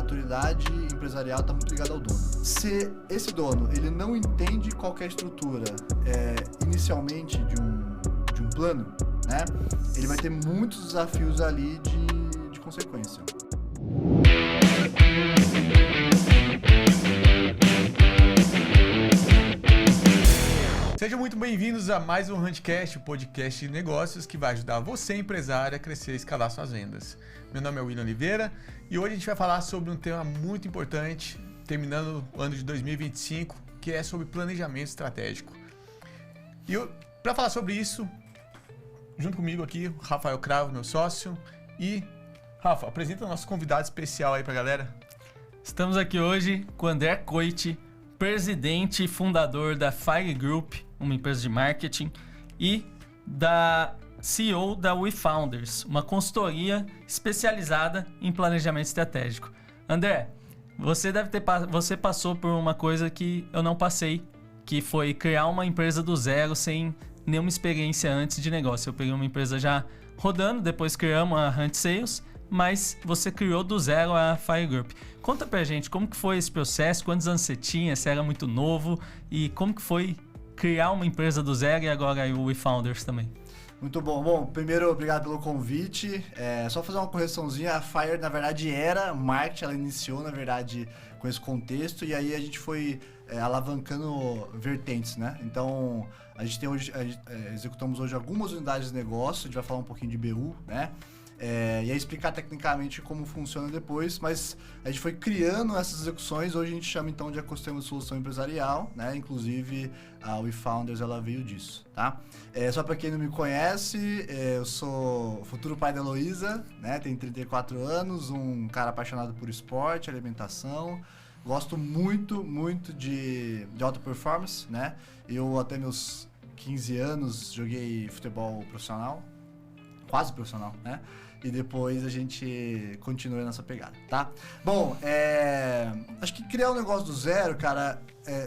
maturidade empresarial está muito ligada ao dono. Se esse dono ele não entende qual que é a estrutura inicialmente de um plano, né, ele vai ter muitos desafios ali de consequência. Sejam muito bem-vindos a mais um Huntcast, o podcast de negócios que vai ajudar você, empresário, a crescer e escalar suas vendas. Meu nome é William Oliveira e hoje a gente vai falar sobre um tema muito importante, terminando o ano de 2025, que é sobre planejamento estratégico. E para falar sobre isso, junto comigo aqui, o Rafael Cravo, meu sócio. E, Rafa, apresenta o nosso convidado especial aí pra galera. Estamos aqui hoje com o André Coit, presidente e fundador da Fire Group, uma empresa de marketing, e da CEO da WeFounders, uma consultoria especializada em planejamento estratégico. André, você passou por uma coisa que eu não passei, que foi criar uma empresa do zero sem nenhuma experiência antes de negócio. Eu peguei uma empresa já rodando, depois criamos a Hunt Sales, mas você criou do zero a Fire Group. Conta pra gente como que foi esse processo, quantos anos você tinha, se era muito novo e como que foi criar uma empresa do zero e agora o WeFounders também. Muito bom. Bom, primeiro, obrigado pelo convite. Só fazer uma correçãozinha, a Fire, na verdade, era marketing, ela iniciou, na verdade, com esse contexto, e aí a gente foi alavancando vertentes, né? Então, a gente tem hoje, executamos hoje algumas unidades de negócio, a gente vai falar um pouquinho de BU, né? E aí explicar tecnicamente como funciona depois, mas a gente foi criando essas execuções, hoje a gente chama então de ecossistema de solução empresarial, né? Inclusive a WeFounders ela veio disso, tá? Só para quem não me conhece, eu sou futuro pai da Heloísa, né? Tenho 34 anos, um cara apaixonado por esporte, alimentação, gosto muito de alta performance, né? Eu até meus 15 anos joguei futebol profissional, quase profissional, né? E depois a gente continua nessa pegada, tá? Bom, acho que criar um negócio do zero, cara,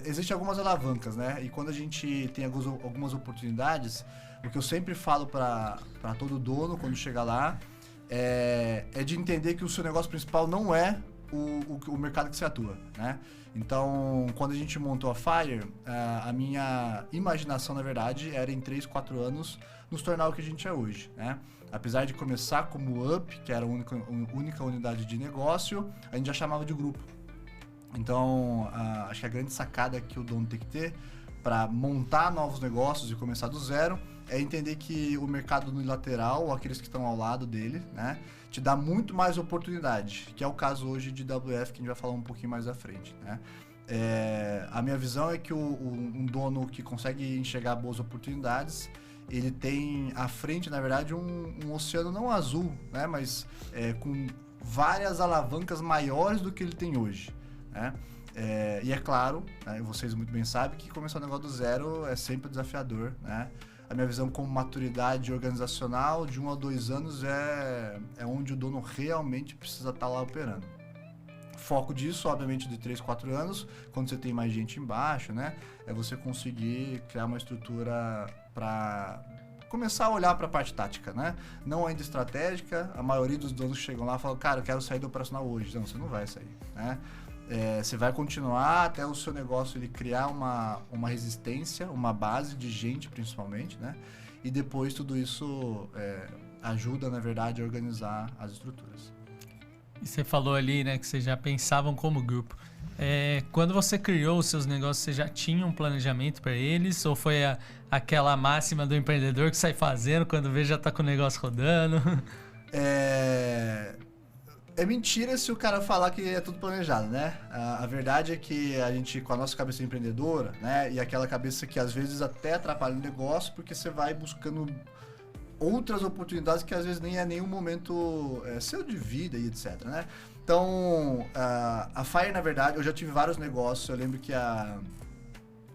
existem algumas alavancas, né? E quando a gente tem algumas oportunidades, o que eu sempre falo para todo dono quando chega lá é de entender que o seu negócio principal não é o mercado que você atua, né? Então, quando a gente montou a Fire, a minha imaginação, na verdade, era em 3, 4 anos nos tornar o que a gente é hoje, né? Apesar de começar como Up, que era a única unidade de negócio, a gente já chamava de grupo. Então, acho que a grande sacada que o dono tem que ter para montar novos negócios e começar do zero é entender que o mercado unilateral, ou aqueles que estão ao lado dele, né, te dá muito mais oportunidade, que é o caso hoje de WF, que a gente vai falar um pouquinho mais à frente, né? A minha visão é que um dono que consegue enxergar boas oportunidades, ele tem à frente, na verdade, um oceano não azul, né, mas com várias alavancas maiores do que ele tem hoje, né? E é claro, né, vocês muito bem sabem que começar um negócio do zero é sempre desafiador, né? A minha visão como maturidade organizacional de 1 a 2 anos é onde o dono realmente precisa estar lá operando. Foco disso, obviamente, de 3, 4 anos, quando você tem mais gente embaixo, né? É você conseguir criar uma estrutura para começar a olhar para a parte tática, né? Não ainda estratégica. A maioria dos donos chegam lá e falam, cara, eu quero sair do operacional hoje. Não, você não vai sair, né? Você vai continuar até o seu negócio ele criar uma resistência, uma base de gente principalmente, né? E depois tudo isso ajuda, na verdade, a organizar as estruturas. E você falou ali, né, que vocês já pensavam como grupo. Quando você criou os seus negócios, você já tinha um planejamento para eles? Ou foi aquela máxima do empreendedor que sai fazendo, quando vê já está com o negócio rodando? É mentira se o cara falar que é tudo planejado, né? A verdade é que a gente, com a nossa cabeça empreendedora, né? E aquela cabeça que às vezes até atrapalha o negócio, porque você vai buscando outras oportunidades que às vezes nem é nenhum momento seu de vida e etc, né? Então, a Fire, na verdade, eu já tive vários negócios. Eu lembro que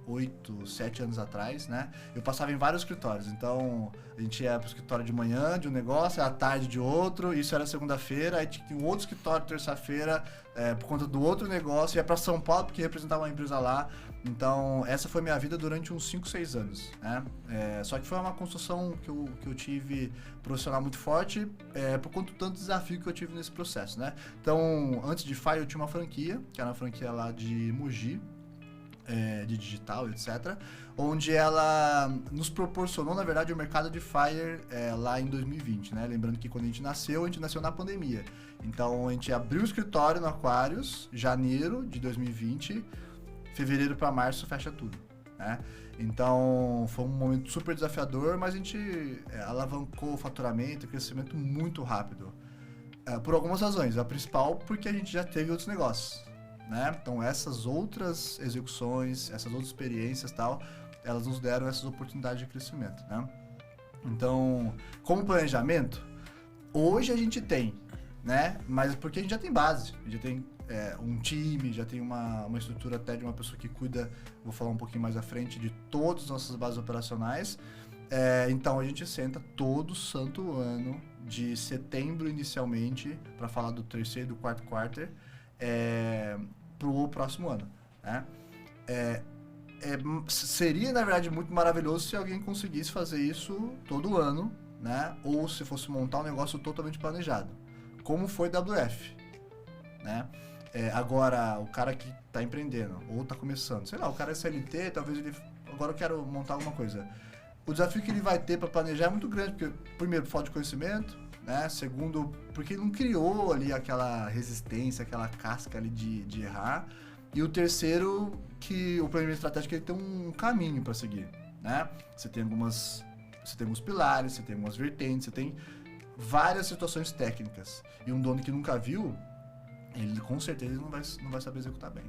8, 7 anos atrás, né? Eu passava em vários escritórios. Então, a gente ia pro escritório de manhã de um negócio, à tarde de outro, isso era segunda-feira, aí tinha um outro escritório terça-feira, por conta do outro negócio, ia para São Paulo porque representava uma empresa lá. Então, essa foi minha vida durante uns 5, 6 anos, né? Só que foi uma construção que eu tive profissional muito forte, por conta do tanto desafio que eu tive nesse processo, né? Então, antes de Fire, eu tinha uma franquia, que era uma franquia lá de Mogi, de digital, etc., onde ela nos proporcionou, na verdade, o mercado de Fire lá em 2020, né? Lembrando que quando a gente nasceu na pandemia. Então, a gente abriu o escritório no Aquarius, janeiro de 2020, fevereiro para março fecha tudo, né? Então, foi um momento super desafiador, mas a gente alavancou o faturamento e crescimento muito rápido. Por algumas razões. A principal, porque a gente já teve outros negócios, né? Então, essas outras execuções, essas outras experiências e tal, elas nos deram essas oportunidades de crescimento, né? Então, como planejamento, hoje a gente tem, né? Mas porque a gente já tem base, a gente já tem um time, já tem uma estrutura até de uma pessoa que cuida, vou falar um pouquinho mais à frente, de todas as nossas bases operacionais. Então a gente senta todo santo ano, de setembro inicialmente, para falar do terceiro e do quarto quarter, pro próximo ano, né? Seria, na verdade, muito maravilhoso se alguém conseguisse fazer isso todo ano, né? Ou se fosse montar um negócio totalmente planejado, como foi WF, né? Agora, o cara que está empreendendo ou está começando, sei lá, o cara é CLT, talvez ele... Agora eu quero montar alguma coisa. O desafio que ele vai ter para planejar é muito grande, porque, primeiro, falta de conhecimento, né? Segundo, porque ele não criou ali aquela resistência, aquela casca ali de errar. E o terceiro, que o planejamento estratégico ele tem um caminho para seguir, né? Você tem alguns pilares, você tem algumas vertentes, você tem várias situações técnicas. E um dono que nunca viu, ele com certeza não vai saber executar bem.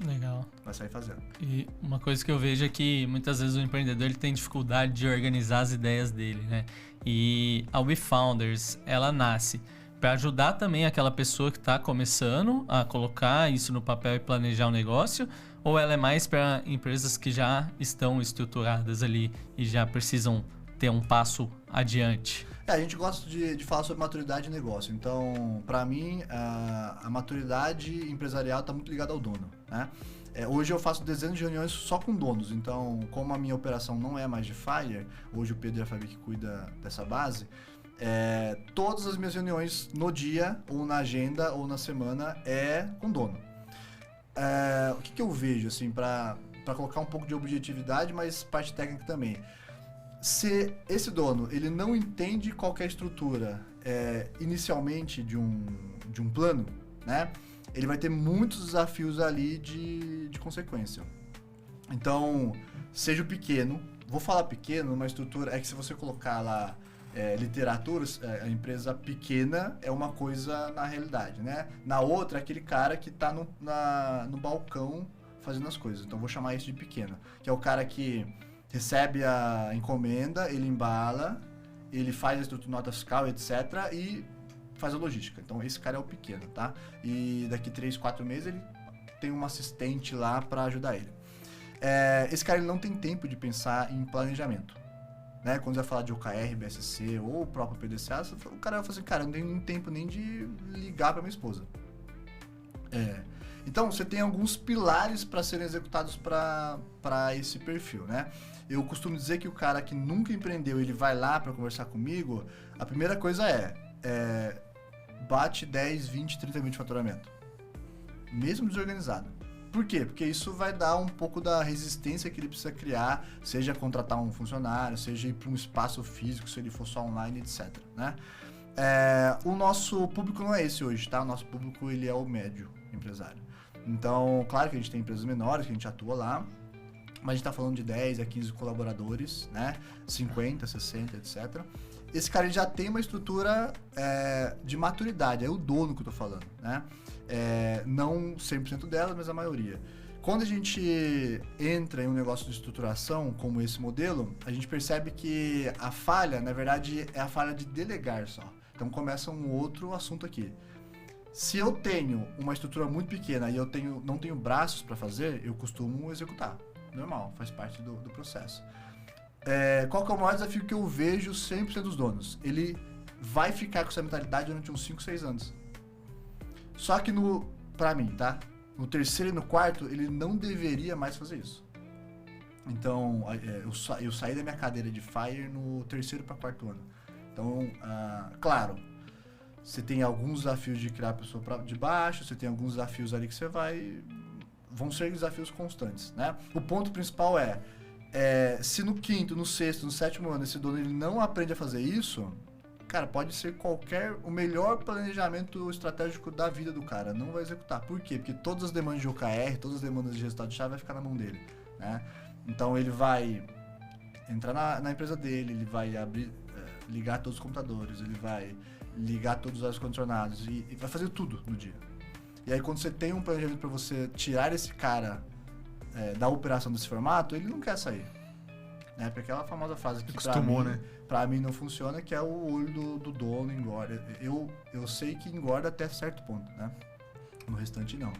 Legal. Vai sair fazendo. E uma coisa que eu vejo é que muitas vezes o empreendedor ele tem dificuldade de organizar as ideias dele, né? E a WeFounders, ela nasce para ajudar também aquela pessoa que está começando a colocar isso no papel e planejar o negócio, ou ela é mais para empresas que já estão estruturadas ali e já precisam ter um passo adiante? A gente gosta de falar sobre maturidade de negócio. Então, para mim, a maturidade empresarial está muito ligada ao dono, né? Hoje eu faço dezenas de reuniões só com donos. Então, como a minha operação não é mais de Fire, hoje o Pedro e a Fabi que cuida dessa base, todas as minhas reuniões no dia, ou na agenda, ou na semana, é com dono. O que eu vejo, assim, para colocar um pouco de objetividade, mas parte técnica também. Se esse dono ele não entende qual que é a estrutura inicialmente de um plano, né, ele vai ter muitos desafios ali de consequência. Então, seja o pequeno, vou falar pequeno, uma estrutura, que se você colocar lá literaturas, a empresa pequena é uma coisa na realidade, né? Na outra, é aquele cara que está no balcão fazendo as coisas. Então, vou chamar isso de pequeno, que é o cara que recebe a encomenda, ele embala, ele faz a estrutura de nota fiscal, etc. e faz a logística. Então, esse cara é o pequeno, tá? E daqui 3, 4 meses ele tem um assistente lá para ajudar ele. Esse cara ele não tem tempo de pensar em planejamento, né? Quando você vai falar de OKR, BSC ou o próprio PDCA, o cara vai falar assim, cara, eu não tenho tempo nem de ligar para minha esposa. Então, você tem alguns pilares para serem executados para esse perfil, né? Eu costumo dizer que o cara que nunca empreendeu, ele vai lá para conversar comigo, a primeira coisa bate 10, 20, 30 mil de faturamento. Mesmo desorganizado. Por quê? Porque isso vai dar um pouco da resistência que ele precisa criar, seja contratar um funcionário, seja ir para um espaço físico, se ele for só online, etc, né? O nosso público não é esse hoje, tá? O nosso público ele é o médio empresário. Então, claro que a gente tem empresas menores que a gente atua lá, mas a gente está falando de 10 a 15 colaboradores, né? 50, 60, etc. Esse cara ele já tem uma estrutura de maturidade, é o dono que eu tô falando, né? Não 100% dela, mas a maioria. Quando a gente entra em um negócio de estruturação, como esse modelo, a gente percebe que a falha, na verdade, é a falha de delegar só. Então começa um outro assunto aqui. Se eu tenho uma estrutura muito pequena e eu não tenho braços para fazer, eu costumo executar. normal, faz parte do processo. Qual que é o maior desafio que eu vejo 100% dos donos? Ele vai ficar com essa mentalidade durante uns 5, 6 anos. Só que pra mim, tá? No terceiro e no quarto, ele não deveria mais fazer isso. Então, eu saí da minha cadeira de Fire no terceiro para quarto ano. Então, claro, você tem alguns desafios de criar a pessoa de baixo, você tem alguns desafios ali que você vão ser desafios constantes, né? O ponto principal se no quinto, no sexto, no sétimo ano esse dono ele não aprende a fazer isso, cara, pode ser o melhor planejamento estratégico da vida do cara, não vai executar. Por quê? Porque todas as demandas de OKR, todas as demandas de resultado-chave vai ficar na mão dele, né? Então ele vai entrar na empresa dele, ele vai ligar todos os computadores, ele vai ligar todos os ar-condicionados e vai fazer tudo no dia. E aí quando você tem um planejamento para você tirar esse cara da operação desse formato, ele não quer sair. Né? Porque aquela famosa frase que pra mim não funciona, que é o olho do dono engorda. Eu sei que engorda até certo ponto, né? No restante não.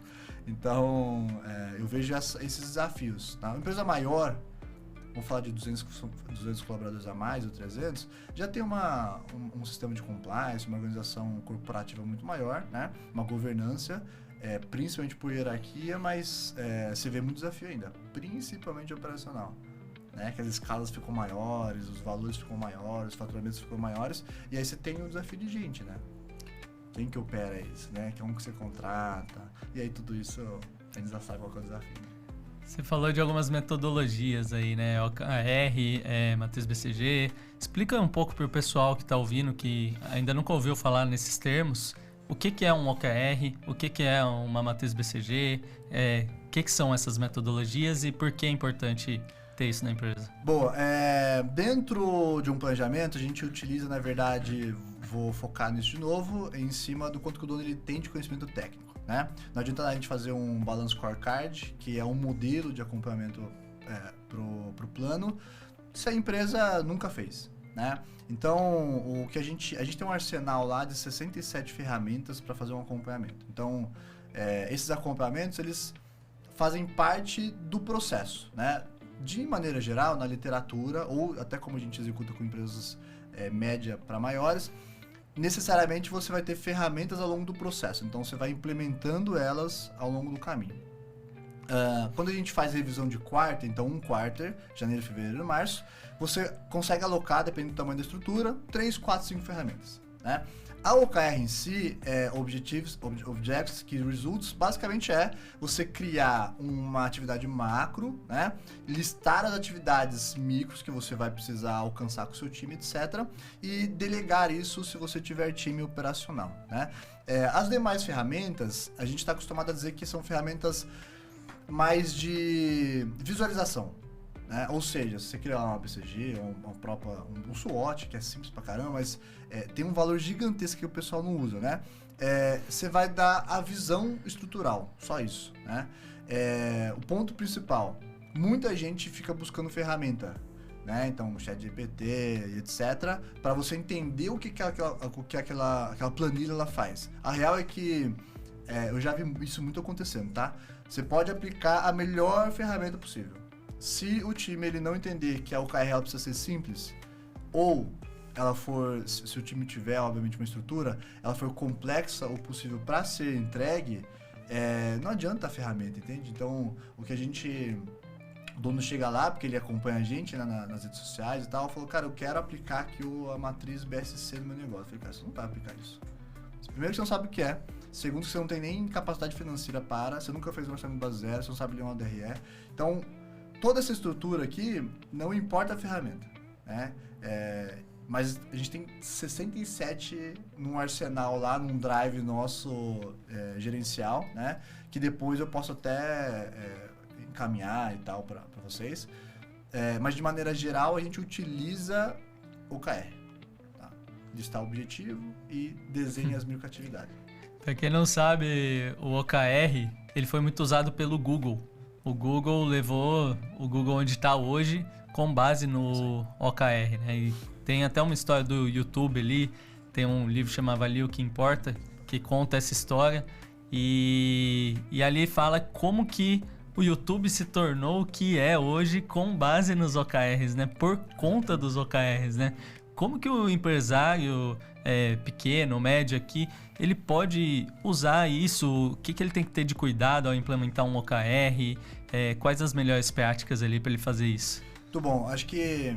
Então, eu vejo esses desafios. Tá? Uma empresa maior, vamos falar de 200 colaboradores a mais ou 300, já tem um sistema de compliance, uma organização corporativa muito maior, né? Uma governança, principalmente por hierarquia, mas você vê muito desafio ainda, principalmente operacional. Né? Que as escalas ficam maiores, os valores ficam maiores, os faturamentos ficam maiores, e aí você tem um desafio de gente, né? Quem que opera isso, né? Como que você contrata, e aí tudo isso a gente já sabe qual que é o desafio. Você falou de algumas metodologias aí, né? OKR, Matriz BCG. Explica um pouco para o pessoal que está ouvindo, que ainda nunca ouviu falar nesses termos, o que é um OKR, o que é uma Matriz BCG, o que são essas metodologias e por que é importante ter isso na empresa? Boa, dentro de um planejamento a gente utiliza, na verdade, vou focar nisso de novo, em cima do quanto que o dono ele tem de conhecimento técnico, né? Não adianta a gente fazer um Balance Scorecard, que é um modelo de acompanhamento pro plano, se a empresa nunca fez, né? Então, o que a gente tem um arsenal lá de 67 ferramentas para fazer um acompanhamento. Então, esses acompanhamentos, eles fazem parte do processo, né? De maneira geral, na literatura, ou até como a gente executa com empresas média para maiores, necessariamente você vai ter ferramentas ao longo do processo. Então, você vai implementando elas ao longo do caminho. Quando a gente faz revisão de quarter, então um quarter, janeiro, fevereiro, março, você consegue alocar, dependendo do tamanho da estrutura, 3, 4, 5 ferramentas, né? A OKR em si, Objectives, Key Results, basicamente você criar uma atividade macro, né? Listar as atividades micros que você vai precisar alcançar com o seu time, etc. E delegar isso se você tiver time operacional, né? As demais ferramentas, a gente está acostumado a dizer que são ferramentas mais de visualização, né? Ou seja, se você criar uma BCG, um SWOT, que é simples pra caramba, mas tem um valor gigantesco que o pessoal não usa, né? Você vai dar a visão estrutural, só isso, né? O ponto principal, muita gente fica buscando ferramenta, né? Então, ChatGPT, etc, para você entender o que aquela planilha ela faz. A real é que eu já vi isso muito acontecendo, tá? Você pode aplicar a melhor ferramenta possível. Se o time ele não entender que a OKR ela precisa ser simples, ou ela for, se o time tiver, obviamente, uma estrutura, ela for complexa ou possível para ser entregue, não adianta a ferramenta, entende? Então, o dono chega lá, porque ele acompanha a gente, né, nas redes sociais e tal, falou, cara, eu quero aplicar aqui a matriz BSC no meu negócio. Eu falei, cara, você não vai aplicar isso. Primeiro que você não sabe o que é, segundo que você não tem nem capacidade financeira você nunca fez um orçamento base zero, você não sabe ler uma DRE. Então, toda essa estrutura aqui, não importa a ferramenta, né? Mas a gente tem 67 num arsenal lá, num drive nosso gerencial, né? Que depois eu posso até encaminhar e tal para vocês. Mas de maneira geral, a gente utiliza OKR. Tá? Listar o objetivo e desenha as microatividades. Para quem não sabe, o OKR ele foi muito usado pelo Google. O Google levou o Google onde está hoje com base no OKR, né? E tem até uma história do YouTube ali, tem um livro chamado Avalie o que Importa, que conta essa história. E ali fala como que o YouTube se tornou o que é hoje com base nos OKRs, né? Por conta dos OKRs, né? Como que o empresário pequeno, médio aqui, ele pode usar isso? O que ele tem que ter de cuidado ao implementar um OKR? Quais as melhores práticas ali para ele fazer isso? Muito bom. Acho que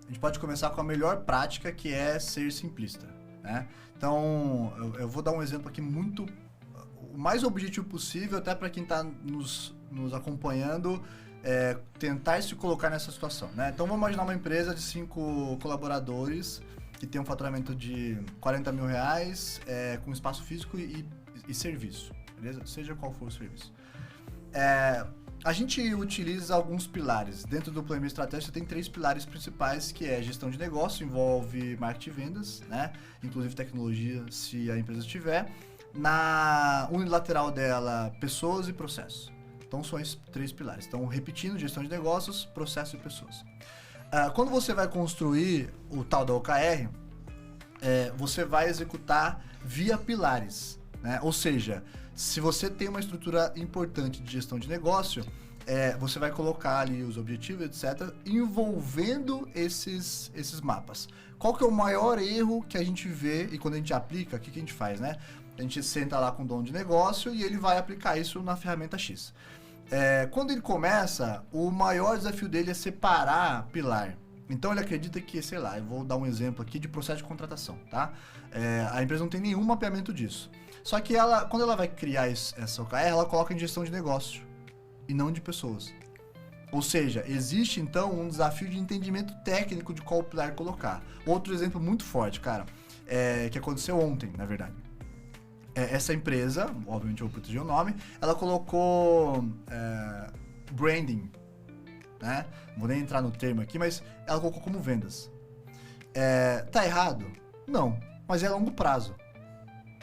a gente pode começar com a melhor prática, que é ser simplista, né? Então, eu vou dar um exemplo aqui o mais objetivo possível, até para quem está nos acompanhando, tentar se colocar nessa situação, né? Então, vamos imaginar uma empresa de 5 colaboradores que tem um faturamento de 40 mil reais, com espaço físico e serviço, beleza? Seja qual for o serviço. A gente utiliza alguns pilares. Dentro do planejamento estratégico, tem 3 pilares principais, que é gestão de negócio, envolve marketing e vendas, né? Inclusive tecnologia, se a empresa tiver. Na unilateral dela, pessoas e processos. Então, são esses 3 pilares. Então, repetindo, gestão de negócios, processo e pessoas. Quando você vai construir o tal da OKR, você vai executar via pilares, né? Ou seja, se você tem uma estrutura importante de gestão de negócio, você vai colocar ali os objetivos, etc., envolvendo esses mapas. Qual que é o maior erro que a gente vê e quando a gente aplica, o que a gente faz, né? A gente senta lá com o dono de negócio e ele vai aplicar isso na ferramenta X. Quando ele começa, o maior desafio dele é separar pilar. Então ele acredita que, sei lá, eu vou dar um exemplo aqui de processo de contratação, tá? A empresa não tem nenhum mapeamento disso. Só que quando ela vai criar essa OKR, ela coloca em gestão de negócio e não de pessoas. Ou seja, existe então um desafio de entendimento técnico de qual pilar colocar. Outro exemplo muito forte, cara, que aconteceu ontem, na verdade. Essa empresa, obviamente eu vou proteger o nome, ela colocou branding, né? Não vou nem entrar no termo aqui, mas ela colocou como vendas. Tá errado? Não, mas é a longo prazo,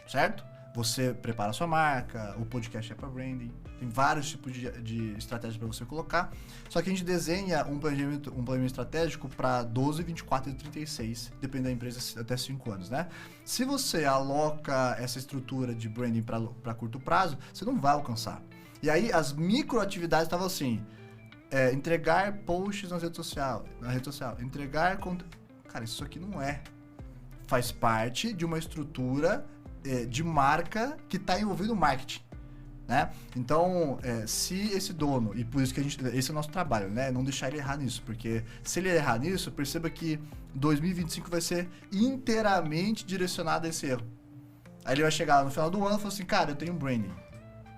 certo? Você prepara a sua marca, o podcast é para branding, tem vários tipos de estratégias para você colocar. Só que a gente desenha um planejamento estratégico para 12, 24 e 36, dependendo da empresa, até 5 anos, né? Se você aloca essa estrutura de branding para curto prazo, você não vai alcançar. E aí as microatividades estavam assim, entregar posts na rede social, entregar conteúdo. Cara, isso aqui não faz parte de uma estrutura de marca que está envolvido no marketing, né? Então, se esse dono, e por isso que esse é o nosso trabalho, né? Não deixar ele errar nisso, porque se ele errar nisso, perceba que 2025 vai ser inteiramente direcionado a esse erro. Aí ele vai chegar lá no final do ano e falar assim, cara, eu tenho um branding.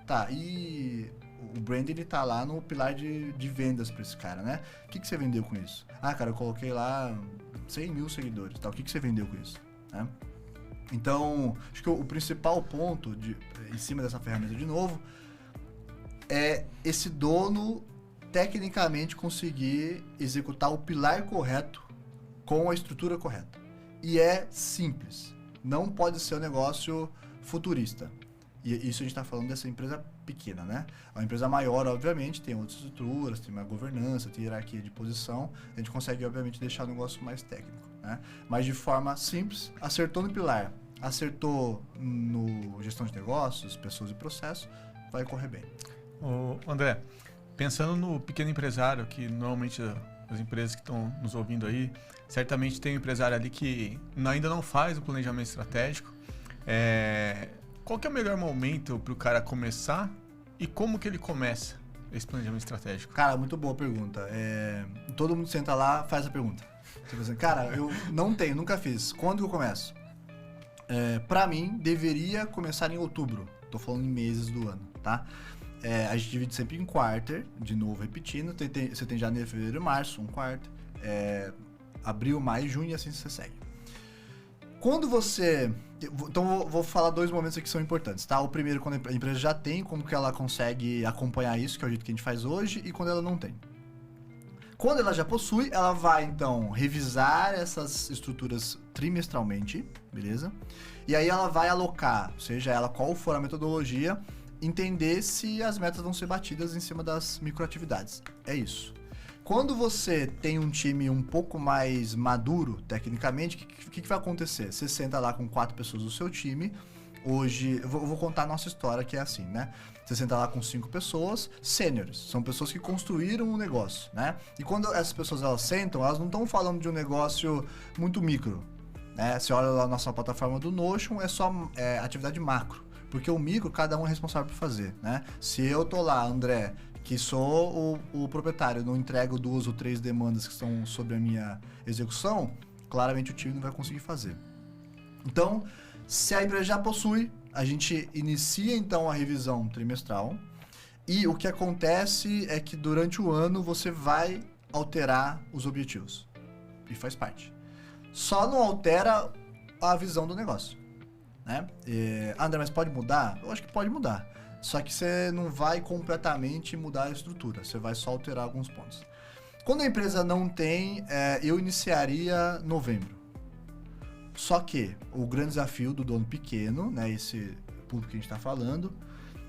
Tá, e o branding ele tá lá no pilar de vendas para esse cara, né? O que você vendeu com isso? Ah, cara, eu coloquei lá 100 mil seguidores, tá? O que você vendeu com isso? Né? Então, acho que o principal ponto em cima dessa ferramenta de novo é esse dono tecnicamente conseguir executar o pilar correto com a estrutura correta. E é simples, não pode ser um negócio futurista. E isso a gente está falando dessa empresa pequena, né? A empresa maior, obviamente, tem outras estruturas, tem uma governança, tem hierarquia de posição, a gente consegue, obviamente, deixar o negócio mais técnico, né? Mas de forma simples, acertou no pilar, acertou no gestão de negócios, pessoas e processos, vai correr bem. Ô, André, pensando no pequeno empresário, que normalmente as empresas que estão nos ouvindo aí, certamente tem um empresário ali que ainda não faz o planejamento estratégico. Qual que é o melhor momento para o cara começar e como que ele começa esse planejamento estratégico? Cara, muito boa pergunta. Todo mundo senta lá, faz a pergunta. Tipo assim, cara, eu não tenho, nunca fiz. Quando que eu começo? Para mim, deveria começar em outubro. Tô falando em meses do ano, tá? A gente divide sempre em quarter, de novo repetindo. Você tem janeiro, fevereiro e março, um quarter. Abril, maio, junho e assim você segue. Quando você... Então, vou falar 2 momentos aqui que são importantes, tá? O primeiro, quando a empresa já tem, como que ela consegue acompanhar isso, que é o jeito que a gente faz hoje, e quando ela não tem. Quando ela já possui, ela vai, então, revisar essas estruturas trimestralmente, beleza? E aí ela vai alocar, seja ela qual for a metodologia, entender se as metas vão ser batidas em cima das microatividades. É isso. Quando você tem um time um pouco mais maduro, tecnicamente, o que vai acontecer? Você senta lá com 4 pessoas do seu time, hoje... Eu vou contar a nossa história, que é assim, né? Você senta lá com 5 pessoas, sêniores. São pessoas que construíram um negócio, né? E quando essas pessoas elas sentam, elas não estão falando de um negócio muito micro, né? Você olha lá na nossa plataforma do Notion, é só atividade macro. Porque o micro, cada um é responsável por fazer, né? Se eu tô lá, André, que sou o proprietário, não entrego 2 ou 3 demandas que estão sobre a minha execução, claramente o time não vai conseguir fazer. Então, se a empresa já possui, a gente inicia então a revisão trimestral e o que acontece é que durante o ano você vai alterar os objetivos e faz parte. Só não altera a visão do negócio, né? André, mas pode mudar? Eu acho que pode mudar, só que você não vai completamente mudar a estrutura, você vai só alterar alguns pontos. Quando a empresa não tem, eu iniciaria novembro. Só que o grande desafio do dono pequeno, né, esse público que a gente está falando,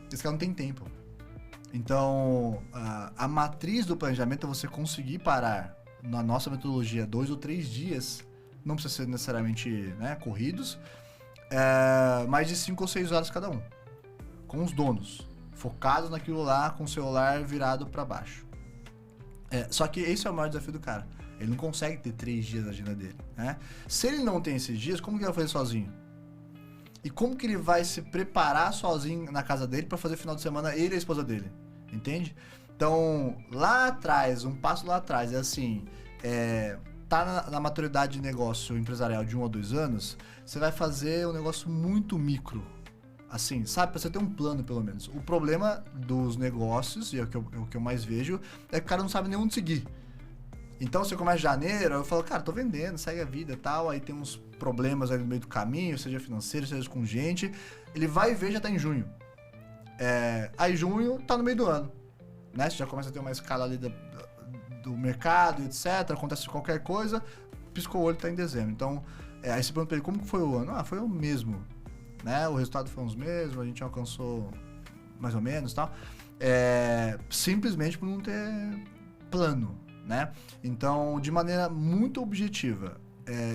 esse cara não tem tempo. Então, a matriz do planejamento é você conseguir parar, na nossa metodologia, 2 ou 3 dias, não precisa ser necessariamente, né, corridos, mais de 5 ou 6 horas cada um, com os donos, focados naquilo lá, com o celular virado para baixo. Só que esse é o maior desafio do cara. Ele não consegue ter 3 dias na agenda dele, né? Se ele não tem esses dias, como que ele vai fazer sozinho? E como que ele vai se preparar sozinho na casa dele para fazer final de semana ele e a esposa dele? Entende? Então, lá atrás, um passo lá atrás, é assim, tá na maturidade de negócio empresarial de 1 ou 2 anos, você vai fazer um negócio muito micro. Assim, sabe? Pra você ter um plano, pelo menos. O problema dos negócios, e é o que eu mais vejo, é que o cara não sabe nem onde seguir. Então, você começa em janeiro, eu falo, cara, tô vendendo, segue a vida e tal, aí tem uns problemas ali no meio do caminho, seja financeiro, seja com gente, ele vai ver, já tá em junho. Aí junho tá no meio do ano, né? Você já começa a ter uma escala ali do mercado, etc, acontece qualquer coisa, piscou o olho, tá em dezembro. Então, aí você pergunta pra ele, como que foi o ano? Foi o mesmo, né? O resultado foi os mesmos, a gente alcançou mais ou menos e tal. Simplesmente por não ter plano, né? Então, de maneira muito objetiva,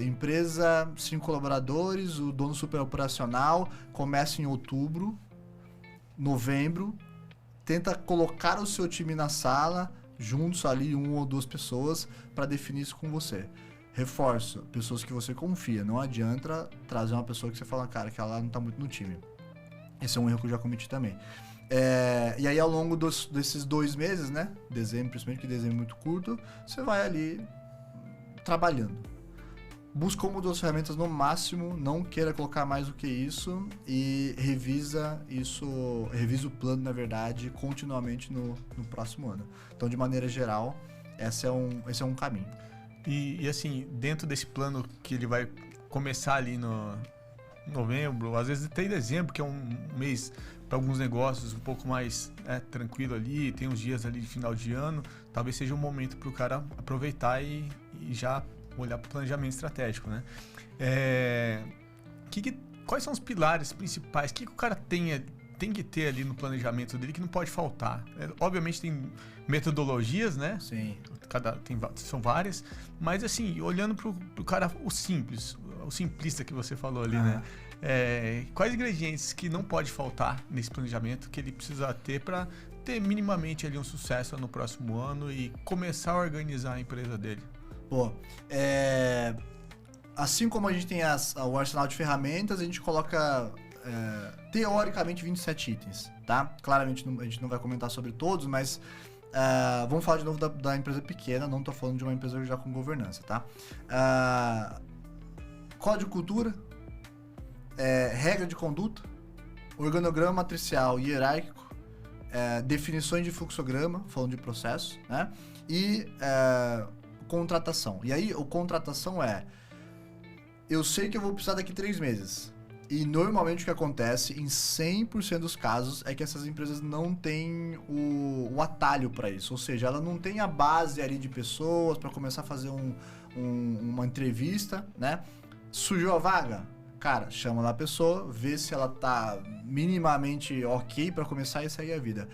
empresa, 5 colaboradores, o dono super operacional, começa em outubro, novembro, tenta colocar o seu time na sala, juntos ali, 1 ou 2 pessoas, para definir isso com você. Reforço, pessoas que você confia, não adianta trazer uma pessoa que você fala, cara, que ela não tá muito no time. Esse é um erro que eu já cometi também. E aí, ao longo desses 2 meses, né? Dezembro, principalmente, que dezembro é muito curto, você vai ali trabalhando. Busca uma das ferramentas no máximo, não queira colocar mais do que isso e revisa o plano, na verdade, continuamente no próximo ano. Então, de maneira geral, esse é um caminho. E assim, dentro desse plano que ele vai começar ali no novembro, às vezes até em dezembro, que é um mês para alguns negócios um pouco mais tranquilo ali, tem uns dias ali de final de ano, talvez seja um momento para o cara aproveitar e já olhar para o planejamento estratégico, né? Quais são os pilares principais? O que o cara tem que ter ali no planejamento dele que não pode faltar? Obviamente tem metodologias, né? Sim. São várias, mas assim, olhando pro cara, o simplista que você falou ali, né? Quais ingredientes que não pode faltar nesse planejamento que ele precisa ter para ter minimamente ali um sucesso no próximo ano e começar a organizar a empresa dele? Pô, assim como a gente tem o arsenal de ferramentas, a gente coloca teoricamente 27 itens, tá? Claramente a gente não vai comentar sobre todos, mas vamos falar de novo da empresa pequena, não tô falando de uma empresa já com governança, tá? Código de cultura, regra de conduta, organograma matricial e hierárquico, definições de fluxograma, falando de processo, né? E contratação. E aí, a contratação eu sei que eu vou precisar daqui 3 meses. E normalmente o que acontece, em 100% dos casos, é que essas empresas não têm o atalho para isso. Ou seja, ela não tem a base ali de pessoas para começar a fazer uma entrevista, né? Surgiu a vaga? Cara, chama lá a pessoa, vê se ela tá minimamente ok para começar e seguir a vida.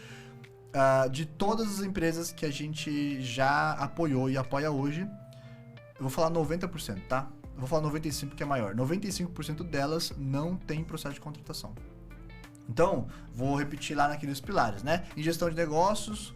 De todas as empresas que a gente já apoiou e apoia hoje, eu vou falar 90%, tá? eu vou falar 95% porque é maior, 95% delas não tem processo de contratação. Então, vou repetir lá naqueles pilares, né? Em gestão de negócios,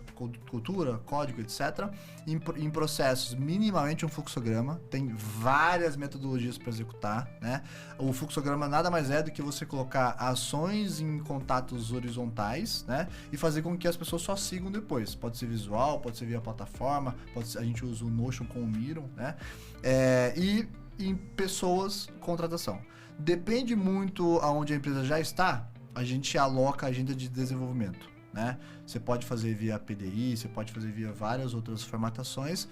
cultura, código, etc. Em processos, minimamente um fluxograma. Tem várias metodologias para executar, né? O fluxograma nada mais é do que você colocar ações em contatos horizontais, né? E fazer com que as pessoas só sigam depois. Pode ser visual, pode ser via plataforma, a gente usa o Notion com o Miro, né? E em pessoas, contratação. Depende muito aonde a empresa já está, a gente aloca a agenda de desenvolvimento, né? Você pode fazer via PDI, você pode fazer via várias outras formatações,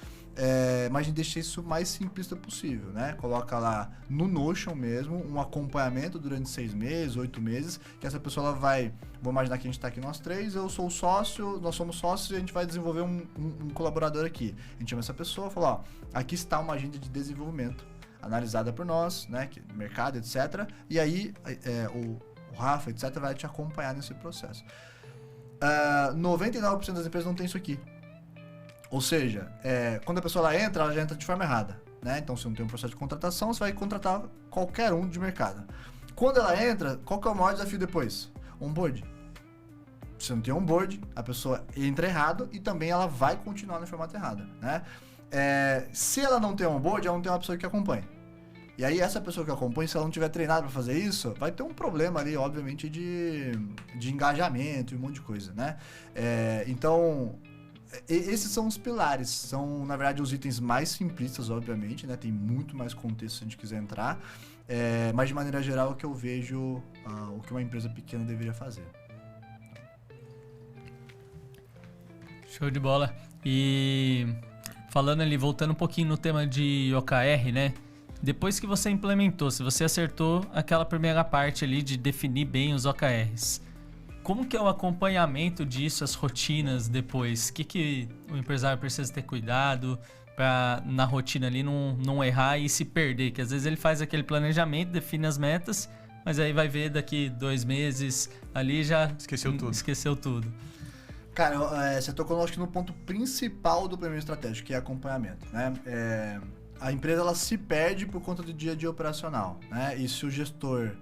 mas a gente deixa isso o mais simplista possível, né? Coloca lá no Notion mesmo um acompanhamento durante 6 meses, 8 meses, que essa pessoa ela vai, vou imaginar que a gente está aqui nós três, eu sou o sócio, nós somos sócios e a gente vai desenvolver um colaborador aqui. A gente chama essa pessoa e fala, ó, aqui está uma agenda de desenvolvimento analisada por nós, né? Mercado, etc. E aí o Rafa, etc., vai te acompanhar nesse processo. 99% das empresas não tem isso aqui. Ou seja, quando a pessoa lá entra, ela já entra de forma errada, né? Então, se não tem um processo de contratação, você vai contratar qualquer um de mercado. Quando ela entra, qual que é o maior desafio depois? Onboard. Se não tem onboard, a pessoa entra errado e também ela vai continuar no formato errado, né? Se ela não tem onboard, ela não tem uma pessoa que acompanhe. E aí essa pessoa que acompanha, se ela não tiver treinado para fazer isso, vai ter um problema ali, obviamente, de engajamento e um monte de coisa, né? Então, esses são os pilares. São, na verdade, os itens mais simplistas, obviamente, né? Tem muito mais contexto se a gente quiser entrar. Mas, de maneira geral, é o que eu vejo o que uma empresa pequena deveria fazer. Show de bola. E falando ali, voltando um pouquinho no tema de OKR, né? Depois que você implementou, se você acertou aquela primeira parte ali de definir bem os OKRs, como que é o acompanhamento disso, as rotinas depois? O que o empresário precisa ter cuidado para na rotina ali não errar e se perder? Que às vezes ele faz aquele planejamento, define as metas, mas aí vai ver daqui 2 meses ali já esqueceu tudo. Cara, você tocou, acho que no ponto principal do planejamento estratégico, que é acompanhamento, né? A empresa ela se perde por conta do dia a dia operacional, né? E se o gestor...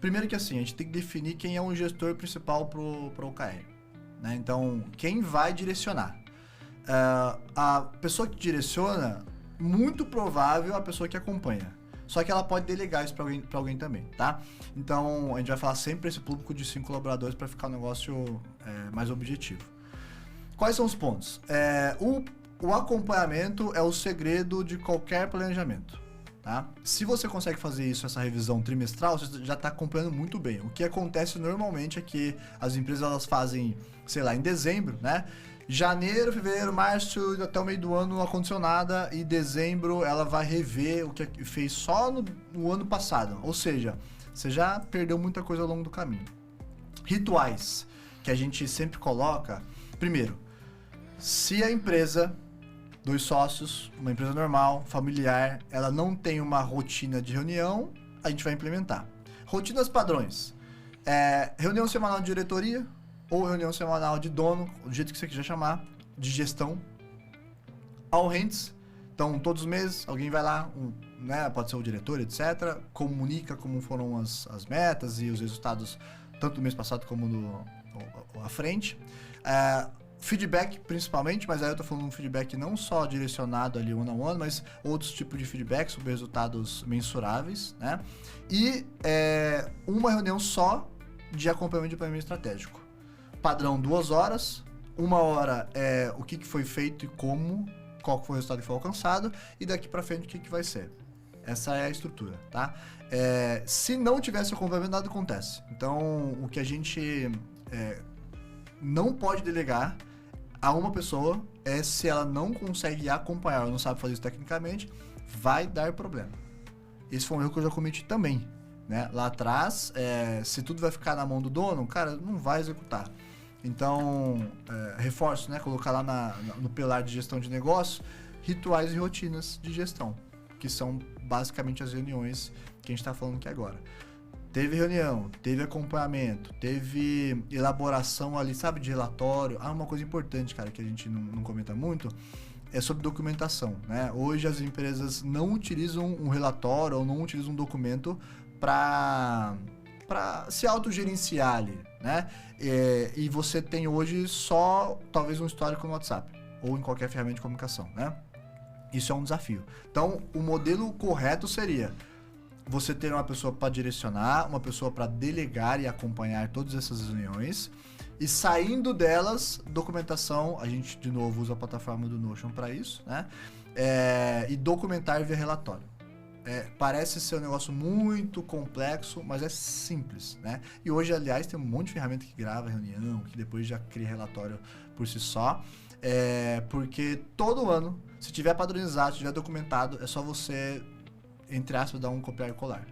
Primeiro que assim, a gente tem que definir quem é o gestor principal pro OKR, né? Então, quem vai direcionar? A pessoa que direciona, muito provável a pessoa que acompanha. Só que ela pode delegar isso para alguém também, tá? Então, a gente vai falar sempre esse público de 5 colaboradores para ficar um negócio mais objetivo. Quais são os pontos? O acompanhamento é o segredo de qualquer planejamento, tá? Se você consegue fazer isso, essa revisão trimestral, você já está acompanhando muito bem. O que acontece normalmente é que as empresas elas fazem, sei lá, em dezembro, né? Janeiro, fevereiro, março, até o meio do ano não aconteceu nada, e dezembro ela vai rever o que fez só no ano passado. Ou seja, você já perdeu muita coisa ao longo do caminho. Rituais que a gente sempre coloca. Primeiro, se a empresa, 2 sócios, uma empresa normal, familiar, ela não tem uma rotina de reunião, a gente vai implementar. Rotinas padrões. Reunião semanal de diretoria ou reunião semanal de dono, do jeito que você quiser chamar, de gestão. All hands. Então, todos os meses, alguém vai lá, né, pode ser o diretor, etc., comunica como foram as metas e os resultados, tanto do mês passado como à frente. Feedback, principalmente, mas aí eu tô falando um feedback não só direcionado ali one-on-one, mas outros tipos de feedback sobre resultados mensuráveis, né? E uma reunião só de acompanhamento de planejamento estratégico. Padrão 2 horas, 1 hora é o que foi feito e como, qual foi o resultado que foi alcançado, e daqui pra frente o que vai ser. Essa é a estrutura, tá? Se não tivesse acompanhamento, nada acontece. Então, o que a gente não pode delegar a uma pessoa se ela não consegue acompanhar ou não sabe fazer isso tecnicamente, vai dar problema. Esse foi um erro que eu já cometi também, né? Lá atrás, se tudo vai ficar na mão do dono, cara, não vai executar. Então, reforço, né? Colocar lá no pilar de gestão de negócio, rituais e rotinas de gestão, que são basicamente as reuniões que a gente está falando aqui agora. Teve reunião, teve acompanhamento, teve elaboração ali, sabe, de relatório. Uma coisa importante, cara, que a gente não comenta muito, é sobre documentação, né? Hoje as empresas não utilizam um relatório ou não utilizam um documento para se autogerenciar ali, né? E você tem hoje só talvez um histórico no WhatsApp ou em qualquer ferramenta de comunicação, né? Isso é um desafio. Então, o modelo correto seria você ter uma pessoa para direcionar, uma pessoa para delegar e acompanhar todas essas reuniões. E saindo delas, documentação, a gente de novo usa a plataforma do Notion para isso, né? E documentar via relatório. Parece ser um negócio muito complexo, mas é simples, né? E hoje, aliás, tem um monte de ferramenta que grava reunião, que depois já cria relatório por si só. Porque todo ano, se tiver padronizado, se tiver documentado, é só você, entre aspas, dar um copiar e colar,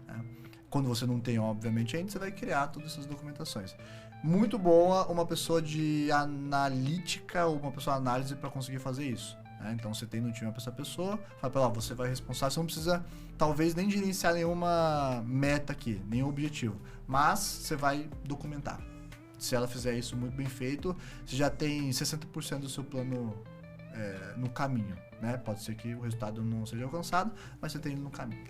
né? Quando você não tem, obviamente, ainda, você vai criar todas essas documentações. Muito boa uma pessoa de analítica ou uma pessoa de análise para conseguir fazer isso, né? Então, você tem no time essa pessoa, fala, você vai responsável, você não precisa, talvez, nem gerenciar nenhuma meta aqui, nenhum objetivo, mas você vai documentar. Se ela fizer isso muito bem feito, você já tem 60% do seu plano no caminho, né? Pode ser que o resultado não seja alcançado, mas você tem ele no caminho.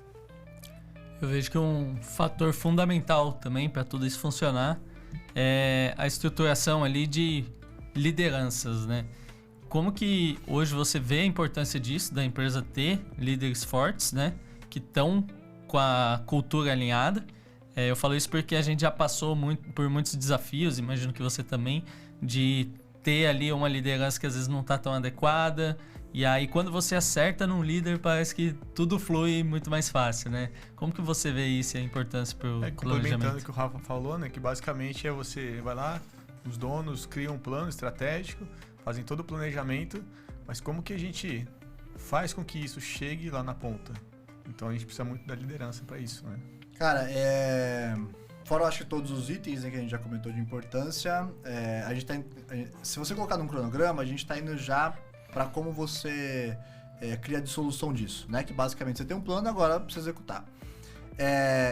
Eu vejo que um fator fundamental também para tudo isso funcionar é a estruturação ali de lideranças, né? Como que hoje você vê a importância disso, da empresa ter líderes fortes, né? Que estão com a cultura alinhada. Eu falo isso porque a gente já passou por muitos desafios, imagino que você também, de ter ali uma liderança que às vezes não está tão adequada. E aí, quando você acerta num líder, parece que tudo flui muito mais fácil, né? Como que você vê isso e a importância para o planejamento? Complementando o que o Rafa falou, né? Que basicamente você vai lá, os donos criam um plano estratégico, fazem todo o planejamento, mas como que a gente faz com que isso chegue lá na ponta? Então, a gente precisa muito da liderança para isso, né? Cara, fora, eu acho que todos os itens, né, que a gente já comentou de importância, se você colocar num cronograma, a gente está indo já para como você cria a dissolução disso, né? Que basicamente você tem um plano, agora precisa executar.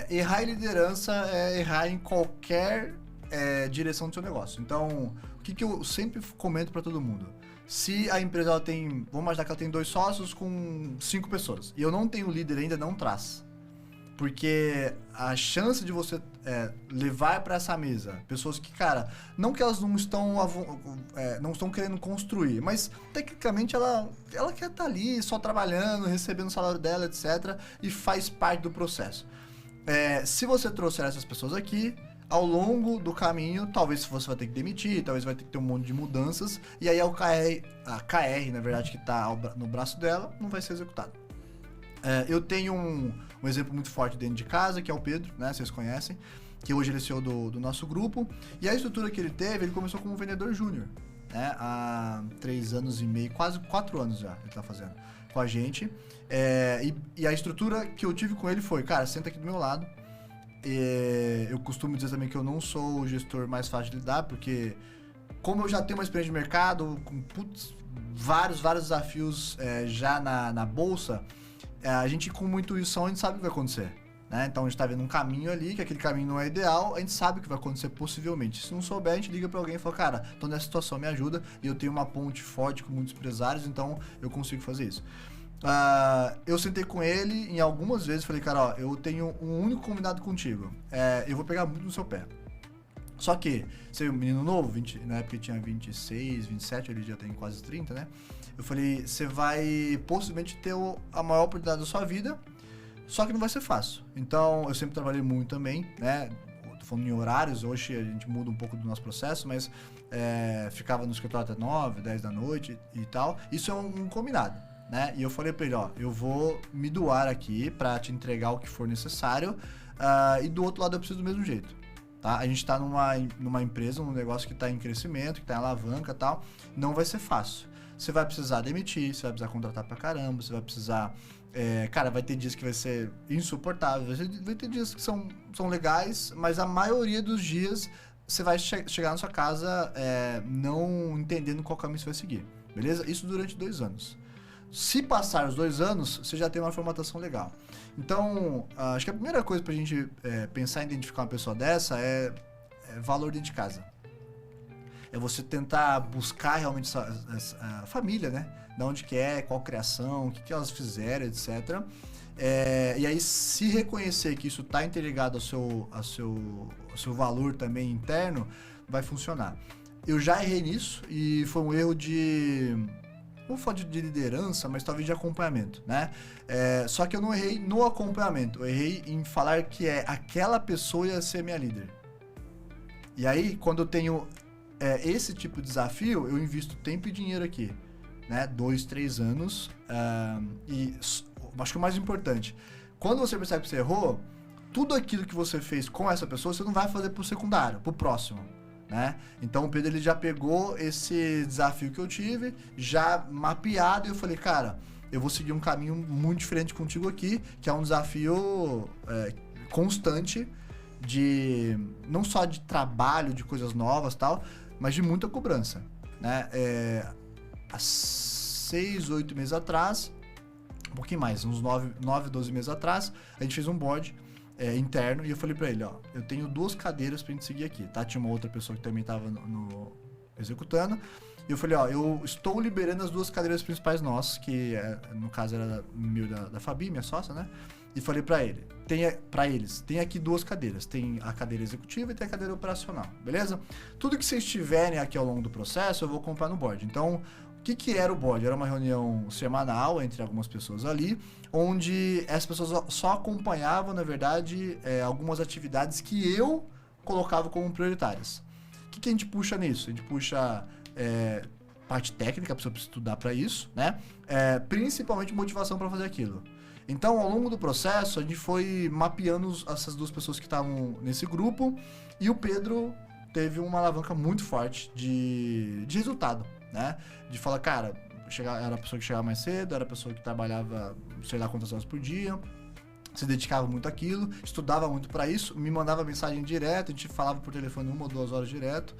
Errar em liderança é errar em qualquer direção do seu negócio. Então, o que eu sempre comento para todo mundo? Se a empresa ela tem, vamos imaginar que ela tem 2 sócios com 5 pessoas, e eu não tenho líder ainda, não traz. Porque a chance de você levar para essa mesa pessoas que, cara, não que elas não estão querendo construir, mas tecnicamente ela quer estar ali só trabalhando, recebendo o salário dela, etc. E faz parte do processo. Se você trouxer essas pessoas aqui, ao longo do caminho, talvez você vai ter que demitir, talvez vai ter que ter um monte de mudanças, e aí a KR, na verdade, que está no braço dela, não vai ser executado. Eu tenho um exemplo muito forte dentro de casa, que é o Pedro, né? Vocês conhecem, que hoje ele é CEO do nosso grupo. E a estrutura que ele teve, ele começou como vendedor júnior, né? Há 3 anos e meio, quase 4 anos já ele está fazendo com a gente. E a estrutura que eu tive com ele foi, cara, senta aqui do meu lado. Eu costumo dizer também que eu não sou o gestor mais fácil de lidar, porque como eu já tenho uma experiência de mercado, com vários desafios já na bolsa, a gente com muita intuição, a gente sabe o que vai acontecer, né? Então a gente tá vendo um caminho ali, que aquele caminho não é ideal, a gente sabe o que vai acontecer possivelmente. Se não souber, a gente liga pra alguém e fala, cara, tô nessa situação, me ajuda, e eu tenho uma ponte forte com muitos empresários, então eu consigo fazer isso. Eu sentei com ele em algumas vezes, falei, cara, ó, eu tenho um único combinado contigo, eu vou pegar muito no seu pé. Só que, você é um menino novo, na época ele tinha 26, 27, ele já tem quase 30, né? Eu falei, você vai possivelmente ter a maior oportunidade da sua vida, só que não vai ser fácil. Então, eu sempre trabalhei muito também, né? Tô falando em horários, hoje a gente muda um pouco do nosso processo, mas ficava no escritório até 9, 10 da noite e tal. Isso é um combinado, né? E eu falei pra ele, ó, eu vou me doar aqui pra te entregar o que for necessário, e do outro lado eu preciso do mesmo jeito. Tá? A gente está numa empresa, num negócio que está em crescimento, que está em alavanca e tal, não vai ser fácil. Você vai precisar demitir, você vai precisar contratar pra caramba, você vai precisar... cara, vai ter dias que vai ser insuportável, vai ter dias que são legais, mas a maioria dos dias você vai chegar na sua casa não entendendo qual caminho você vai seguir, beleza? Isso durante 2 anos. Se passar os 2 anos, você já tem uma formatação legal. Então, acho que a primeira coisa pra gente pensar em identificar uma pessoa dessa é valor dentro de casa. É você tentar buscar realmente essa família, né? De onde que é, qual criação, o que elas fizeram, etc. E aí, se reconhecer que isso está interligado ao seu valor também interno, vai funcionar. Eu já errei nisso e foi um erro não vou falar de liderança, mas talvez de acompanhamento, né? Só que eu não errei no acompanhamento, eu errei em falar que aquela pessoa ia ser minha líder. E aí, quando eu tenho esse tipo de desafio, eu invisto tempo e dinheiro aqui, né? 2, 3 anos. E acho que o mais importante, quando você percebe que você errou, tudo aquilo que você fez com essa pessoa, você não vai fazer pro secundário, pro próximo. Né? Então o Pedro ele já pegou esse desafio que eu tive, já mapeado, e eu falei, cara, eu vou seguir um caminho muito diferente contigo aqui, que é um desafio constante, não só de trabalho, de coisas novas e tal, mas de muita cobrança. Né? Há 6, 8 meses atrás, um pouquinho mais, uns 9, 12 meses atrás, a gente fez um board interno, e eu falei pra ele, ó, eu tenho 2 cadeiras pra gente seguir aqui, tá? Tinha uma outra pessoa que também tava executando, e eu falei, ó, eu estou liberando as 2 cadeiras principais nossas, que no caso era meu da Fabi, minha sócia, né? E falei pra eles, tem aqui 2 cadeiras, tem a cadeira executiva e tem a cadeira operacional, beleza? Tudo que vocês tiverem aqui ao longo do processo, eu vou comprar no board. Então, o que era o board? Era uma reunião semanal entre algumas pessoas ali, onde as pessoas só acompanhavam, na verdade, algumas atividades que eu colocava como prioritárias. O que a gente puxa nisso? A gente puxa parte técnica, a pessoa precisa estudar para isso, né? Principalmente motivação para fazer aquilo. Então, ao longo do processo, a gente foi mapeando essas 2 pessoas que estavam nesse grupo, e o Pedro teve uma alavanca muito forte de resultado. Né? De falar, cara, era a pessoa que chegava mais cedo, era a pessoa que trabalhava sei lá quantas horas por dia, se dedicava muito àquilo, estudava muito para isso, me mandava mensagem direto, a gente falava por telefone 1 ou 2 horas direto.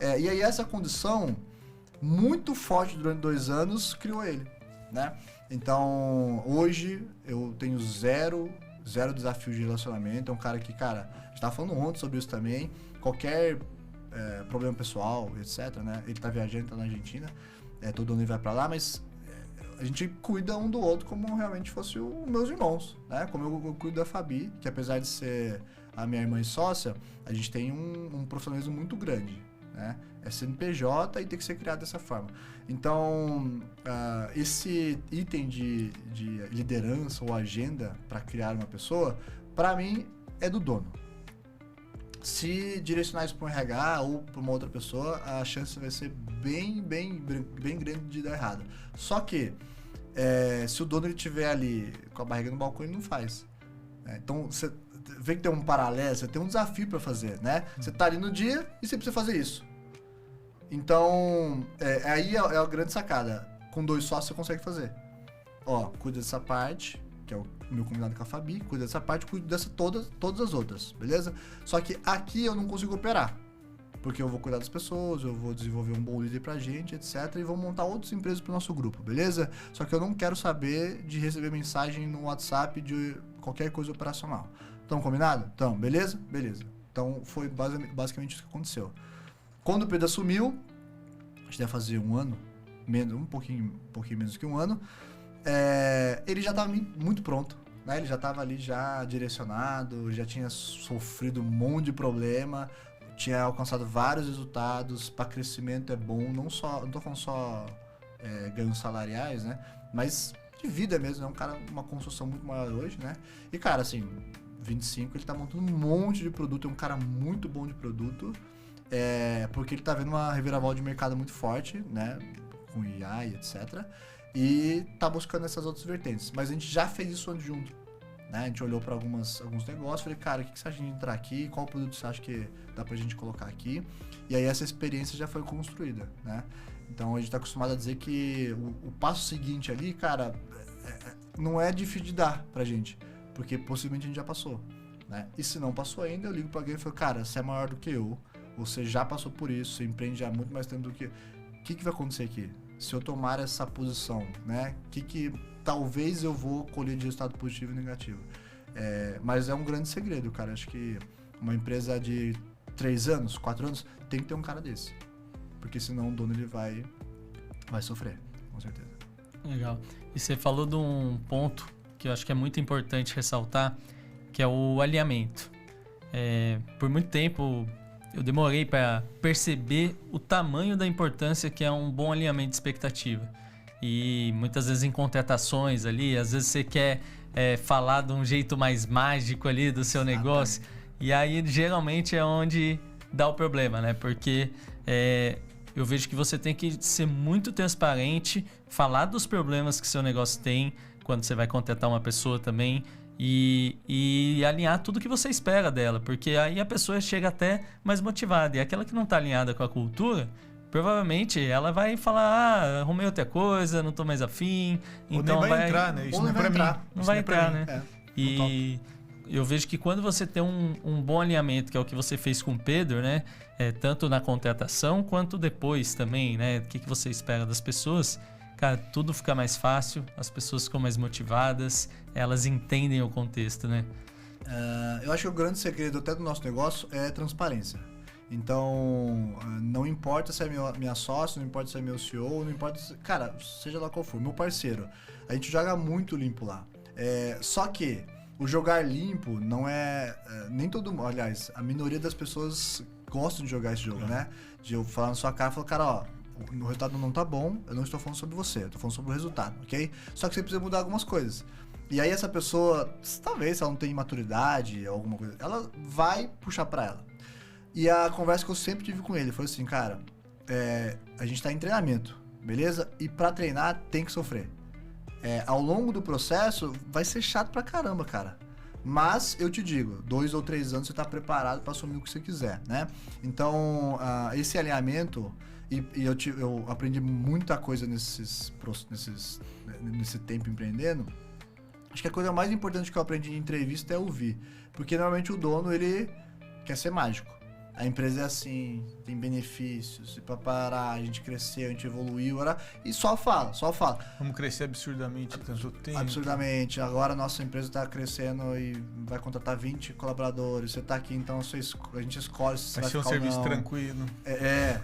E aí essa condição muito forte durante 2 anos criou ele, né? Então, hoje eu tenho zero desafio de relacionamento, é um cara que, cara, a gente tava falando ontem sobre isso também, qualquer problema pessoal, etc, né? Ele tá viajando, tá na Argentina, todo ano ele vai pra lá, mas a gente cuida um do outro como realmente fosse os meus irmãos, né? Como eu cuido da Fabi, que apesar de ser a minha irmã e sócia, a gente tem um profissionalismo muito grande, né? É CNPJ e tem que ser criado dessa forma. Então, esse item de liderança ou agenda para criar uma pessoa, para mim, é do dono. Se direcionar isso para um RH ou para uma outra pessoa, a chance vai ser bem grande de dar errado. Só que, se o dono ele estiver ali com a barriga no balcão, ele não faz. Então, você vê que tem um paralelo, você tem um desafio para fazer, né? Você tá ali no dia e você precisa fazer isso. Então, aí é a grande sacada. Com 2 sócios você consegue fazer. Ó, cuida dessa parte, que é o meu combinado com a Fabi, cuida dessa parte, cuida dessa todas as outras, beleza? Só que aqui eu não consigo operar, porque eu vou cuidar das pessoas, eu vou desenvolver um bom líder pra gente, etc, e vou montar outras empresas pro nosso grupo, beleza? Só que eu não quero saber de receber mensagem no WhatsApp de qualquer coisa operacional. Então, combinado? Então, beleza? Beleza. Então, foi basicamente isso que aconteceu. Quando o Pedro assumiu, a gente deve fazer 1 ano, um pouquinho menos que 1 ano, ele já estava muito pronto, né? Ele já estava ali já direcionado, já tinha sofrido um monte de problema, tinha alcançado vários resultados, para crescimento é bom, não tô falando só ganhos salariais, né? Mas de vida mesmo, é um cara, uma construção muito maior hoje, né? E cara, assim, 25, ele tá montando um monte de produto, é um cara muito bom de produto, porque ele tá vendo uma reviravolta de mercado muito forte, né? Com IA e etc. E tá buscando essas outras vertentes. Mas a gente já fez isso junto, né? A gente olhou para alguns negócios, falei, cara, o que você acha de entrar aqui? Qual produto você acha que dá pra gente colocar aqui? E aí essa experiência já foi construída, né? Então a gente tá acostumado a dizer que o passo seguinte ali, cara, não é difícil de dar pra gente, porque possivelmente a gente já passou, né? E se não passou ainda, eu ligo pra alguém e falo, cara, você é maior do que eu, você já passou por isso, você empreende já muito mais tempo do que... O que vai acontecer aqui? Se eu tomar essa posição, né? Que talvez eu vou colher de resultado positivo e negativo. Mas é um grande segredo, cara. Acho que uma empresa de 3 anos, 4 anos, tem que ter um cara desse. porque senão o dono ele vai sofrer, com certeza. Legal. E você falou de um ponto que eu acho que é muito importante ressaltar, que é o alinhamento. Por muito tempo eu demorei para perceber o tamanho da importância que é um bom alinhamento de expectativa. E muitas vezes em contratações ali, às vezes você quer falar de um jeito mais mágico ali do seu negócio, e aí geralmente é onde dá o problema, né? Porque eu vejo que você tem que ser muito transparente, falar dos problemas que seu negócio tem quando você vai contratar uma pessoa também, e alinhar tudo que você espera dela, porque aí a pessoa chega até mais motivada, e aquela que não está alinhada com a cultura, provavelmente ela vai falar, arrumei outra coisa, não tô mais afim, ou então nem vai entrar, né? Isso não é pra mim. Não vai entrar, né? É. E eu vejo que quando você tem um bom alinhamento, que é o que você fez com o Pedro, né? Tanto na contratação quanto depois também, né? O que você espera das pessoas, cara, tudo fica mais fácil, as pessoas ficam mais motivadas, elas entendem o contexto, né? Eu acho que o grande segredo até do nosso negócio é transparência. Então, não importa se é minha sócia, não importa se é meu CEO, não importa se, cara, seja lá qual for, meu parceiro, a gente joga muito limpo lá. Só que o jogar limpo não nem todo mundo, aliás, a minoria das pessoas gostam de jogar esse jogo, né? De eu falar na sua cara e falar, cara, ó, o resultado não tá bom, eu não estou falando sobre você, eu tô falando sobre o resultado, ok? Só que você precisa mudar algumas coisas. E aí essa pessoa, talvez se ela não tem maturidade ou alguma coisa, ela vai puxar pra ela. E a conversa que eu sempre tive com ele foi assim, cara, a gente tá em treinamento, beleza? E pra treinar tem que sofrer. Ao longo do processo vai ser chato pra caramba, cara. Mas eu te digo, 2 ou 3 anos você tá preparado pra assumir o que você quiser, né? Então, esse alinhamento, e eu aprendi muita coisa nesse tempo empreendendo. Acho que a coisa mais importante que eu aprendi em entrevista é ouvir. Porque normalmente o dono, ele quer ser mágico. A empresa é assim, tem benefícios, e pra parar, a gente cresceu, a gente evoluiu, e só fala. Vamos crescer absurdamente tanto tempo. Absurdamente. Agora a nossa empresa tá crescendo e vai contratar 20 colaboradores. Você tá aqui, então a gente escolhe se você vai ser um serviço tranquilo.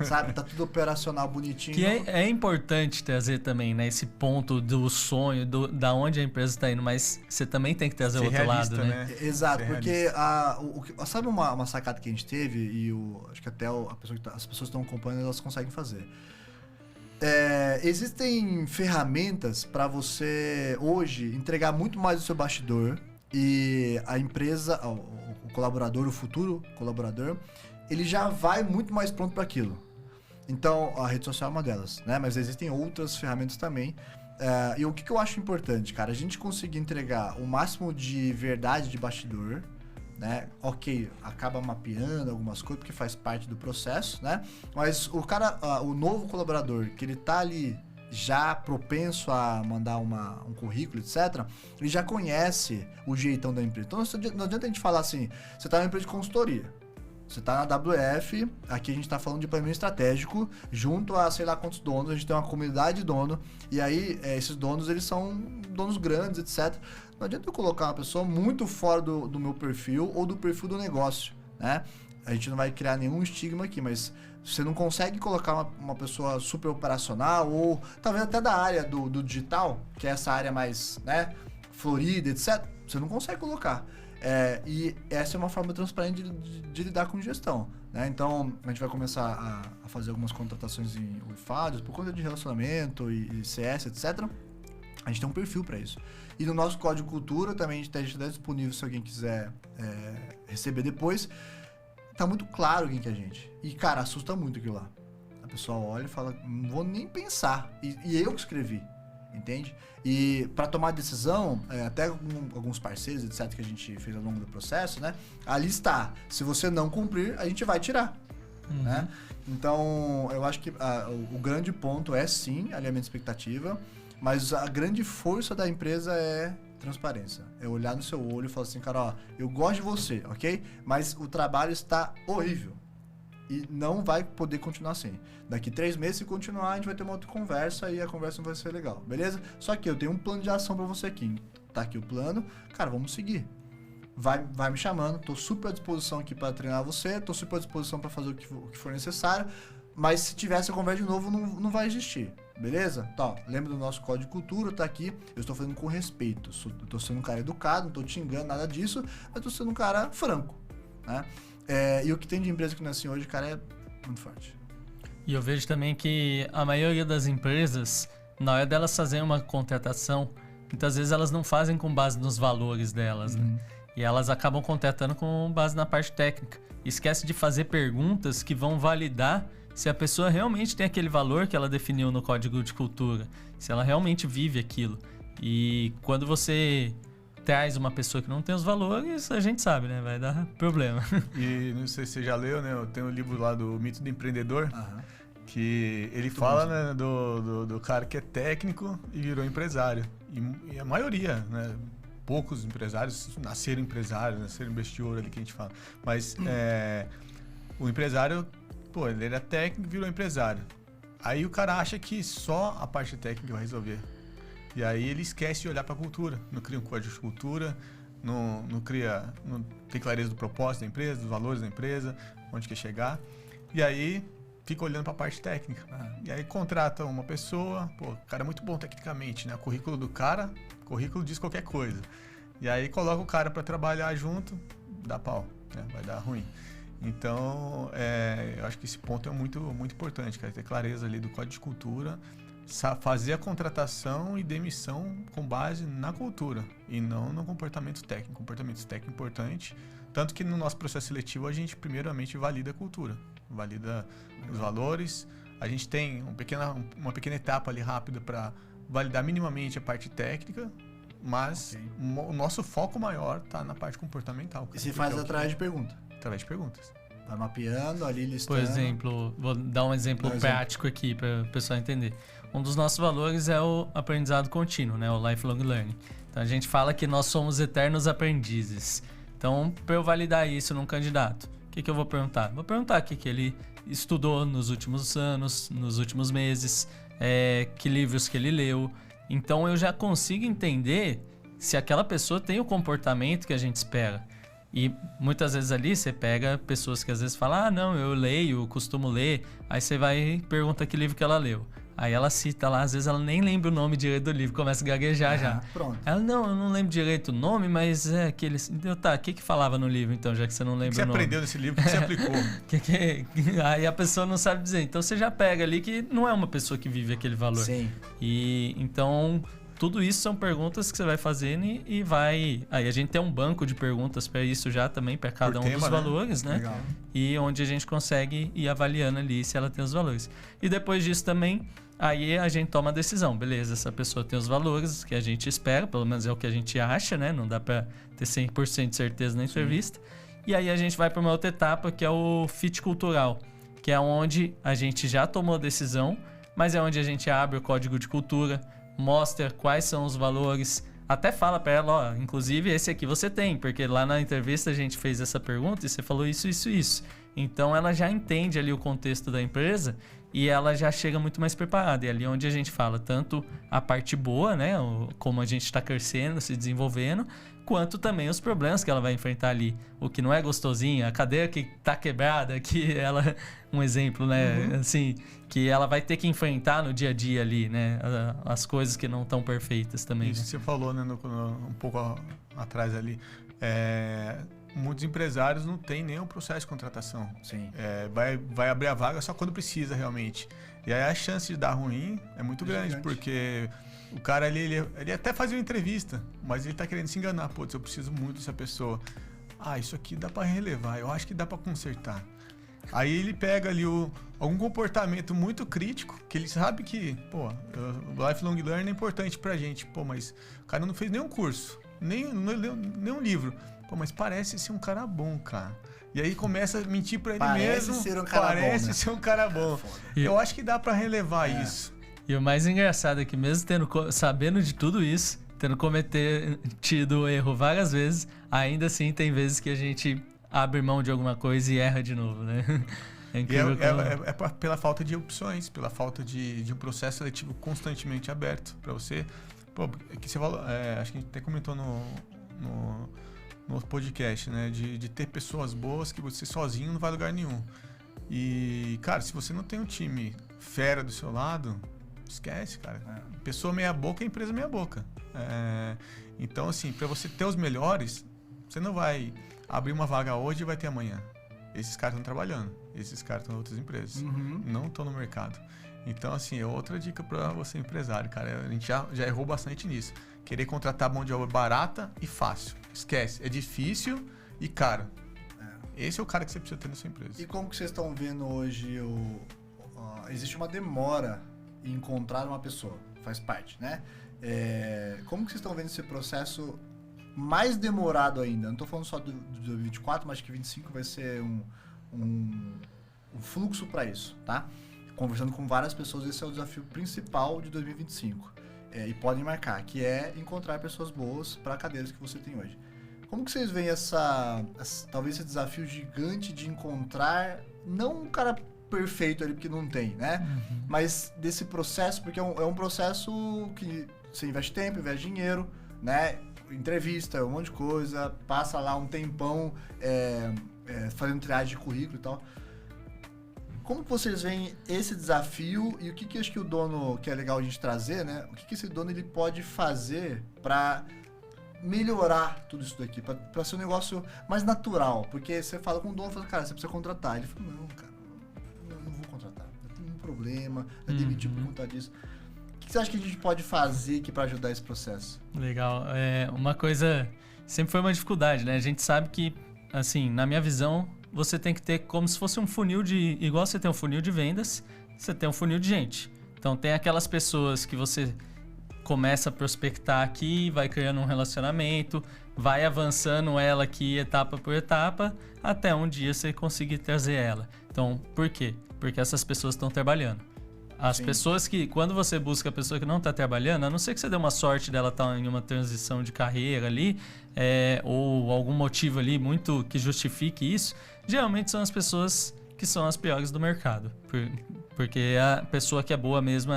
Sabe? Tá tudo operacional, bonitinho. Que é importante trazer também, né? Esse ponto do sonho, da onde a empresa tá indo, mas você também tem que trazer o outro lado, né? Exato, porque sabe uma sacada que a gente teve, e acho que até as pessoas que estão acompanhando, elas conseguem fazer. Existem ferramentas para você, hoje, entregar muito mais do seu bastidor, e a empresa, o colaborador, o futuro colaborador, ele já vai muito mais pronto para aquilo. Então, a rede social é uma delas, né? Mas existem outras ferramentas também. E o que eu acho importante, cara? A gente conseguir entregar o máximo de verdade de bastidor, né? Ok, acaba mapeando algumas coisas porque faz parte do processo, né? Mas o novo colaborador que ele tá ali já propenso a mandar um currículo, etc., ele já conhece o jeitão da empresa. Então não adianta a gente falar assim, você tá numa empresa de consultoria, você tá na WF, aqui a gente tá falando de planejamento estratégico, junto a sei lá quantos donos, a gente tem uma comunidade de dono, e aí esses donos, eles são donos grandes, etc. Não adianta eu colocar uma pessoa muito fora do meu perfil ou do perfil do negócio, né? A gente não vai criar nenhum estigma aqui, mas você não consegue colocar uma pessoa super operacional ou talvez até da área do digital, que é essa área mais, né, florida, etc. Você não consegue colocar. E essa é uma forma transparente de lidar com gestão, né? Então, a gente vai começar a fazer algumas contratações em WeFounders por conta de relacionamento e CS, etc. A gente tem um perfil para isso. E no nosso código cultura também a gente está disponível se alguém quiser receber depois. Tá muito claro quem que é a gente. E, cara, assusta muito aquilo lá. A pessoa olha e fala, não vou nem pensar. E eu que escrevi, entende? E para tomar decisão, até alguns parceiros, etc., que a gente fez ao longo do processo, né? Ali está. Se você não cumprir, a gente vai tirar. Uhum. Né? Então, eu acho que o grande ponto é, sim, alinhamento de expectativa. Mas a grande força da empresa é transparência. É olhar no seu olho e falar assim, cara, ó, eu gosto de você, ok? Mas o trabalho está horrível. E não vai poder continuar assim. Daqui 3 meses, se continuar, a gente vai ter uma outra conversa e a conversa não vai ser legal, beleza? Só que eu tenho um plano de ação pra você aqui. Tá aqui o plano. Cara, vamos seguir. Vai me chamando. Tô super à disposição aqui pra treinar você. Tô super à disposição pra fazer o que for necessário. mas se tivesse a conversa de novo, não vai existir. Beleza? Tá, lembra do nosso código de cultura, tá aqui. Eu estou fazendo com respeito. Eu tô sendo um cara educado, não tô te xingando, nada disso, mas tô sendo um cara franco, né? E o que tem de empresa que não é assim hoje, cara, é muito forte. E eu vejo também que a maioria das empresas, na hora delas fazerem uma contratação, muitas vezes elas não fazem com base nos valores delas, né? E elas acabam contratando com base na parte técnica. Esquece de fazer perguntas que vão validar se a pessoa realmente tem aquele valor que ela definiu no código de cultura, se ela realmente vive aquilo. E quando você traz uma pessoa que não tem os valores, a gente sabe, né? Vai dar problema. E não sei se você já leu, né? Tem um livro lá do Mito do Empreendedor, que ele fala, né, do cara que é técnico e virou empresário. E a maioria, né? Poucos empresários nasceram empresários, nasceram investidor ali que a gente fala. Mas o empresário, pô, ele era técnico e virou empresário. Aí o cara acha que só a parte técnica vai resolver. E aí ele esquece de olhar para a cultura. Não cria um código de cultura, não tem clareza do propósito da empresa, dos valores da empresa, onde quer chegar. E aí fica olhando para a parte técnica. E aí contrata uma pessoa, pô, o cara é muito bom tecnicamente, né? O currículo do cara, currículo diz qualquer coisa. E aí coloca o cara para trabalhar junto, dá pau, né? Vai dar ruim. Então, eu acho que esse ponto é muito, muito importante, cara, ter clareza ali do código de cultura, fazer a contratação e demissão com base na cultura e não no comportamento técnico. Comportamento técnico é importante, tanto que no nosso processo seletivo a gente primeiramente valida a cultura, valida os valores. A gente tem uma pequena etapa ali rápida para validar minimamente a parte técnica, mas o nosso foco maior está na parte comportamental. Cara. E se faz através de perguntas? Através de perguntas. Vai mapeando, ali listando. Por exemplo, vou dar um exemplo prático aqui para o pessoal entender. Um dos nossos valores é o aprendizado contínuo, né? O lifelong learning. Então a gente fala que nós somos eternos aprendizes. Então, para eu validar isso num candidato, o que eu vou perguntar? Vou perguntar o que ele estudou nos últimos anos, nos últimos meses, que livros que ele leu. Então eu já consigo entender se aquela pessoa tem o comportamento que a gente espera. E muitas vezes ali você pega pessoas que às vezes falam, não, eu leio, eu costumo ler. Aí você vai e pergunta que livro que ela leu. Aí ela cita lá, às vezes ela nem lembra o nome direito do livro, começa a gaguejar já. Pronto. Ela, não, eu não lembro direito o nome, mas é aquele... Então, tá, o que falava no livro então, já que você não lembra o nome? O que você aprendeu nesse livro, o que você aplicou? Aí a pessoa não sabe dizer. Então você já pega ali que não é uma pessoa que vive aquele valor. Sim. E então... Tudo isso são perguntas que você vai fazendo e vai... Aí a gente tem um banco de perguntas para isso já também, para cada um dos valores, né? Legal. E onde a gente consegue ir avaliando ali se ela tem os valores. E depois disso também, aí a gente toma a decisão. Beleza, essa pessoa tem os valores que a gente espera, pelo menos é o que a gente acha, né? Não dá para ter 100% de certeza na entrevista. E aí a gente vai para uma outra etapa, que é o fit cultural, que é onde a gente já tomou a decisão, mas é onde a gente abre o código de cultura, mostra quais são os valores, até fala para ela, ó, inclusive esse aqui você tem, porque lá na entrevista a gente fez essa pergunta e você falou isso. Então ela já entende ali o contexto da empresa e ela já chega muito mais preparada. E ali onde a gente fala tanto a parte boa, né, como a gente está crescendo, se desenvolvendo, quanto também os problemas que ela vai enfrentar ali. O que não é gostosinho, a cadeira que tá quebrada, que ela... Um exemplo, né? Assim, que ela vai ter que enfrentar no dia a dia ali, né? As coisas que não estão perfeitas também. Isso né? que você falou, né? Um pouco atrás ali. Muitos empresários não têm nenhum processo de contratação. Sim. Vai abrir a vaga só quando precisa realmente. E aí a chance de dar ruim é muito grande, porque... O cara ele até faz uma entrevista, mas ele tá querendo se enganar. Putz, eu preciso muito dessa pessoa. Isso aqui dá pra relevar, eu acho que dá pra consertar. Aí ele pega ali algum comportamento muito crítico, que ele sabe que, o lifelong learning é importante pra gente. Mas o cara não fez nenhum curso, não leu nenhum livro. Mas parece ser um cara bom, cara. E aí começa a mentir pra ele mesmo. Parece ser um cara bom. Eu acho que dá pra relevar isso. E o mais engraçado é que mesmo sabendo de tudo isso, tendo cometido erro várias vezes, ainda assim tem vezes que a gente abre mão de alguma coisa e erra de novo, né? É pela falta de opções, pela falta de um processo seletivo constantemente aberto para você. Que você falou, acho que a gente até comentou no podcast, né? De ter pessoas boas que você sozinho não vai a lugar nenhum. E, cara, se você não tem um time fera do seu lado, esquece, cara. Pessoa meia boca é empresa meia boca. Então, assim, para você ter os melhores, você não vai abrir uma vaga hoje e vai ter amanhã. Esses caras estão trabalhando. Esses caras estão em outras empresas. Não estão no mercado. Então, assim, é outra dica para você empresário, cara. A gente já errou bastante nisso. Querer contratar mão de obra barata e fácil. Esquece. É difícil e caro. Esse é o cara que você precisa ter na sua empresa. E como que vocês estão vendo hoje existe uma demora em encontrar uma pessoa, faz parte, né? Como que vocês estão vendo esse processo mais demorado ainda? Não estou falando só do 2024, mas acho que 2025 vai ser um fluxo para isso, tá? Conversando com várias pessoas, esse é o desafio principal de 2025. E podem marcar, que é encontrar pessoas boas para cadeiras que você tem hoje. Como que vocês veem talvez esse desafio gigante de encontrar, não um cara perfeito ali, porque não tem, né? Mas desse processo, porque é um processo que você investe tempo, investe dinheiro, né? Entrevista, um monte de coisa, passa lá um tempão fazendo triagem de currículo e tal. Como que vocês veem esse desafio e o que acho que o dono, que é legal a gente trazer, né? O que esse dono ele pode fazer para melhorar tudo isso daqui, para ser um negócio mais natural? Porque você fala com o dono, fala, cara, você precisa contratar. Ele fala, não, cara, não vou contratar. Eu tenho um problema, eu demiti por conta disso. O que você acha que a gente pode fazer aqui para ajudar esse processo? Legal. Uma coisa, sempre foi uma dificuldade, né? A gente sabe que, assim, na minha visão, você tem que ter como se fosse um funil igual você tem um funil de vendas, você tem um funil de gente. Então tem aquelas pessoas que você começa a prospectar aqui, vai criando um relacionamento, vai avançando ela aqui etapa por etapa, até um dia você conseguir trazer ela. Então, por quê? Porque essas pessoas estão trabalhando. As pessoas que, quando você busca a pessoa que não está trabalhando, a não ser que você dê uma sorte dela estar em uma transição de carreira ali, ou algum motivo ali muito que justifique isso, geralmente são as pessoas que são as piores do mercado. Porque a pessoa que é boa mesmo,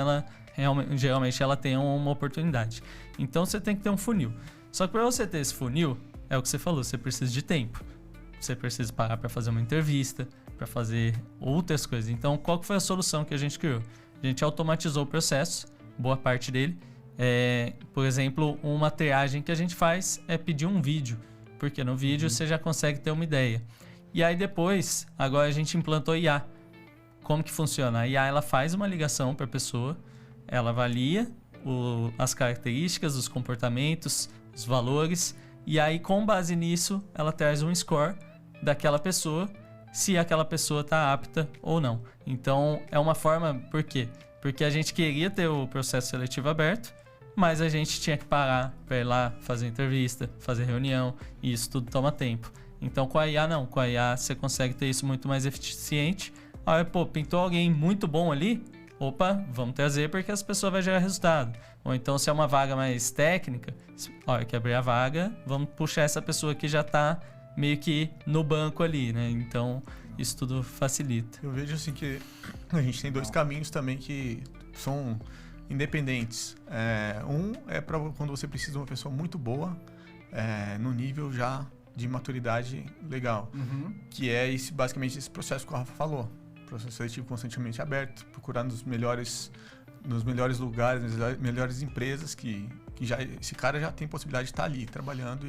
geralmente ela tem uma oportunidade. Então você tem que ter um funil. Só que para você ter esse funil, é o que você falou, você precisa de tempo. Você precisa parar para fazer uma entrevista, para fazer outras coisas. Então, qual que foi a solução que a gente criou? A gente automatizou o processo, boa parte dele. Por exemplo, uma triagem que a gente faz é pedir um vídeo, porque no vídeo você já consegue ter uma ideia. E aí depois, agora a gente implantou IA. Como que funciona? A IA ela faz uma ligação para a pessoa, ela avalia as características, os comportamentos, os valores, e aí com base nisso ela traz um score daquela pessoa, se aquela pessoa está apta ou não. Então, é uma forma... Por quê? Porque a gente queria ter o processo seletivo aberto, mas a gente tinha que parar para ir lá fazer entrevista, fazer reunião, e isso tudo toma tempo. Então, com a IA, não. Com a IA, você consegue ter isso muito mais eficiente. Aí, pintou alguém muito bom ali, opa, vamos trazer porque as pessoas vão gerar resultado. Ou então, se é uma vaga mais técnica, olha, que abrir a vaga, vamos puxar essa pessoa que já está meio que no banco ali, né? Então, isso tudo facilita. Eu vejo assim que a gente tem dois caminhos também que são independentes. Um é para quando você precisa de uma pessoa muito boa, no nível já de maturidade legal, que é basicamente esse processo que o Rafa falou. Processo seletivo constantemente aberto, procurar nos melhores lugares, nas melhores empresas que já, esse cara já tem possibilidade de estar ali trabalhando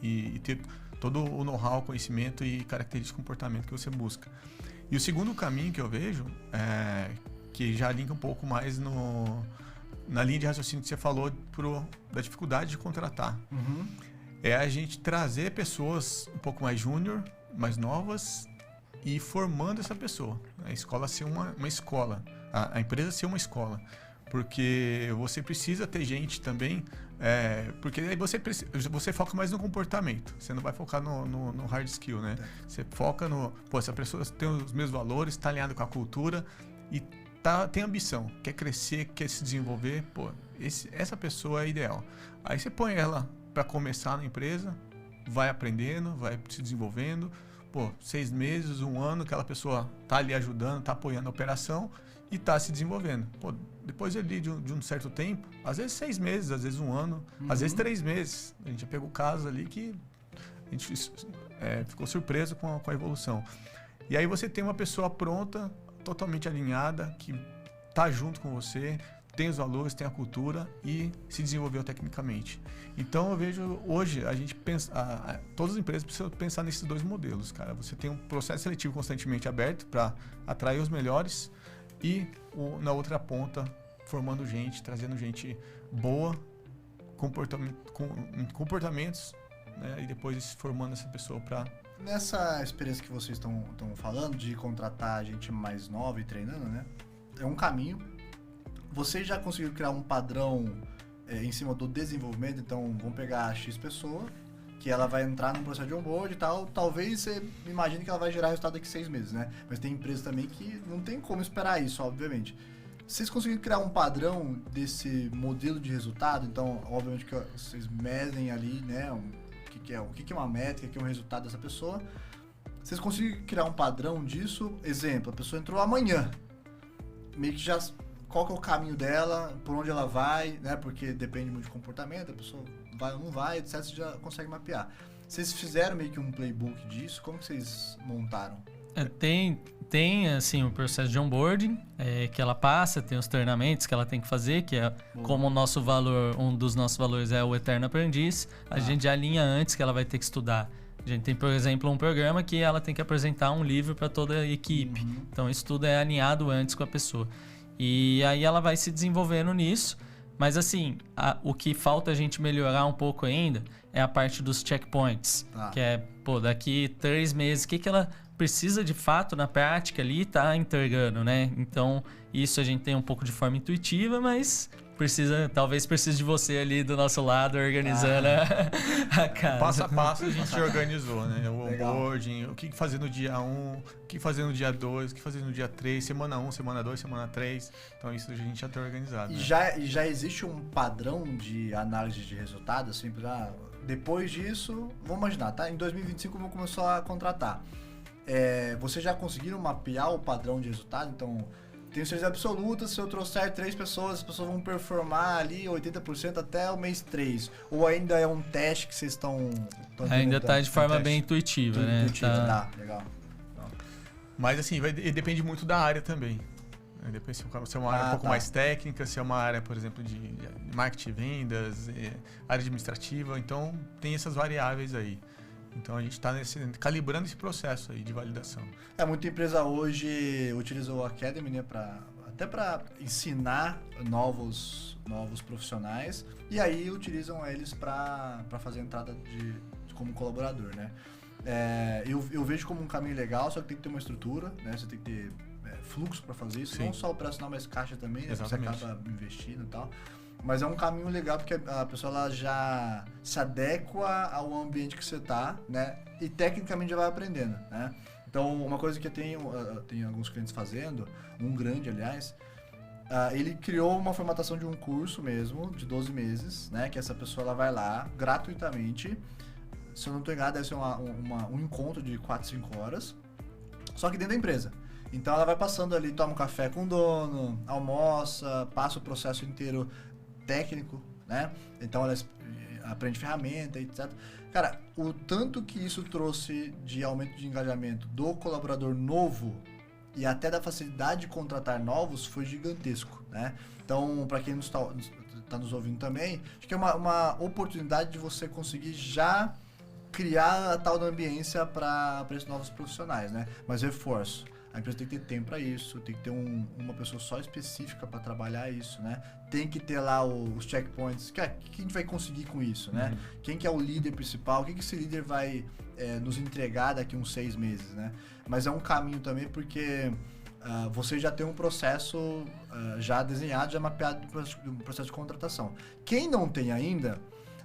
e ter todo o know-how, conhecimento e características de comportamento que você busca. E o segundo caminho que eu vejo, que já linka um pouco mais na linha de raciocínio que você falou da dificuldade de contratar, é a gente trazer pessoas um pouco mais júnior, mais novas, e formando essa pessoa. A escola ser uma escola, a empresa ser uma escola. Porque você precisa ter gente também, porque aí você foca mais no comportamento, você não vai focar no hard skill, né? Você foca essa pessoa tem os mesmos valores, está alinhada com a cultura e tem ambição, quer crescer, quer se desenvolver, essa pessoa é ideal. Aí você põe ela para começar na empresa, vai aprendendo, vai se desenvolvendo, 6 meses, 1 ano, aquela pessoa tá ali ajudando, tá apoiando a operação e tá se desenvolvendo. Depois ali de um certo tempo, às vezes 6 meses, às vezes 1 ano, às vezes 3 meses. A gente já pegou casos ali que a gente ficou surpreso com a evolução. E aí você tem uma pessoa pronta, totalmente alinhada, que tá junto com você, tem os valores, tem a cultura e se desenvolveu tecnicamente. Então eu vejo hoje a gente pensa, todas as empresas precisam pensar nesses dois modelos, cara. Você tem um processo seletivo constantemente aberto para atrair os melhores e na outra ponta formando gente, trazendo gente boa, comportamentos, né? E depois formando essa pessoa para... Nessa experiência que vocês estão falando de contratar gente mais nova e treinando, né? É um caminho. Vocês já conseguiram criar um padrão em cima do desenvolvimento? Então, vamos pegar a X pessoa, que ela vai entrar num processo de onboard e tal. Talvez você imagine que ela vai gerar resultado daqui a 6 meses, né? Mas tem empresas também que não tem como esperar isso, obviamente. Vocês conseguiram criar um padrão desse modelo de resultado? Então, obviamente que vocês medem ali, né? O que é uma métrica, o que é um resultado dessa pessoa. Vocês conseguem criar um padrão disso? Exemplo, a pessoa entrou amanhã. Meio que já... Qual que é o caminho dela, por onde ela vai, né? Porque depende muito de comportamento, a pessoa vai ou não vai, etc. Você já consegue mapear. Vocês fizeram meio que um playbook disso? Como que vocês montaram? Tem assim, o processo de onboarding que ela passa, tem os treinamentos que ela tem que fazer, que é como o nosso valor, um dos nossos valores é o Eterno Aprendiz, a gente alinha antes que ela vai ter que estudar. A gente tem, por exemplo, um programa que ela tem que apresentar um livro para toda a equipe. Então, isso tudo é alinhado antes com a pessoa. E aí ela vai se desenvolvendo nisso. Mas assim, o que falta a gente melhorar um pouco ainda é a parte dos checkpoints. Que é, daqui 3 meses, o que ela precisa de fato na prática ali tá entregando, né? Então, isso a gente tem um pouco de forma intuitiva, mas talvez precise de você ali do nosso lado organizando a casa. Passo a passo a gente organizou, né? O Legal. onboarding, o que fazer no dia 1, o que fazer no dia 2, o que fazer no dia 3, semana 1, semana 2, semana 3. Então isso a gente já tá organizado. E né? já existe um padrão de análise de resultado, assim, depois disso, vamos imaginar, tá? Em 2025 vamos começar a contratar. Vocês já conseguiram mapear o padrão de resultado? Então, tenho certeza absoluta, se eu trouxer 3 pessoas, as pessoas vão performar ali 80% até o mês 3. Ou ainda é um teste que vocês estão ainda está de forma bem intuitiva, né? Tá, legal. Mas assim, depende muito da área também. Depende se é uma área um pouco mais técnica, se é uma área, por exemplo, de marketing, vendas, área administrativa. Então, tem essas variáveis aí. Então a gente está calibrando esse processo aí de validação. Muita empresa hoje utiliza o Academy, né, até para ensinar novos profissionais, e aí utilizam eles para fazer a entrada como colaborador, né? Eu vejo como um caminho legal, só que tem que ter uma estrutura, né? Você tem que ter fluxo para fazer isso, não só operacional, mas caixa também, né? Você acaba investindo e tal. Mas é um caminho legal porque a pessoa ela já se adequa ao ambiente que você tá, né? E tecnicamente já vai aprendendo, né? Então, uma coisa que eu tenho alguns clientes fazendo, um grande, aliás, ele criou uma formatação de um curso mesmo, de 12 meses, né? Que essa pessoa ela vai lá gratuitamente. Se eu não estou enganado, deve ser um encontro de 4, 5 horas, só que dentro da empresa. Então, ela vai passando ali, toma um café com o dono, almoça, passa o processo inteiro técnico, né? Então ela aprende ferramenta, etc. Cara, o tanto que isso trouxe de aumento de engajamento do colaborador novo e até da facilidade de contratar novos foi gigantesco, né? Então, para quem está nos ouvindo também, acho que é uma oportunidade de você conseguir já criar a tal da ambiência para esses novos profissionais, né? Mas reforço. A empresa tem que ter tempo para isso, tem que ter uma pessoa só específica para trabalhar isso, né? Tem que ter lá os checkpoints. O que a gente vai conseguir com isso, né? Quem que é o líder principal? O que esse líder vai nos entregar daqui uns 6 meses, né? Mas é um caminho também porque você já tem um processo já desenhado, já mapeado do processo de contratação. Quem não tem ainda,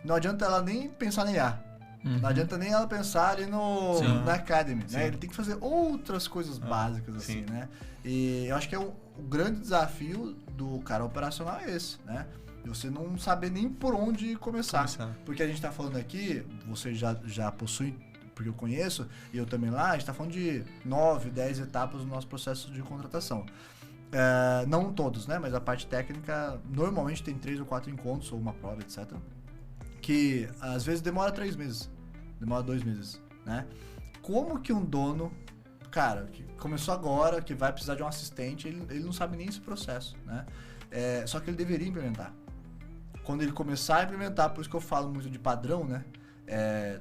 não adianta ela nem pensar em IA. Não adianta nem ela pensar ali na Academy, né? Ele tem que fazer outras coisas básicas, assim, né? E eu acho que o grande desafio do cara operacional é esse, né? Você não saber nem por onde começar. Porque a gente tá falando aqui, você já possui, porque eu conheço, e eu também lá, a gente tá falando de 9, 10 etapas do nosso processo de contratação. Não todos, né? Mas a parte técnica, normalmente tem 3 ou 4 encontros, ou uma prova, etc., que às vezes demora 3 meses, demora 2 meses, né? Como que um dono cara, que começou agora, que vai precisar de um assistente, ele não sabe nem esse processo, né? Só que ele deveria implementar. Quando ele começar a implementar, por isso que eu falo muito de padrão, né?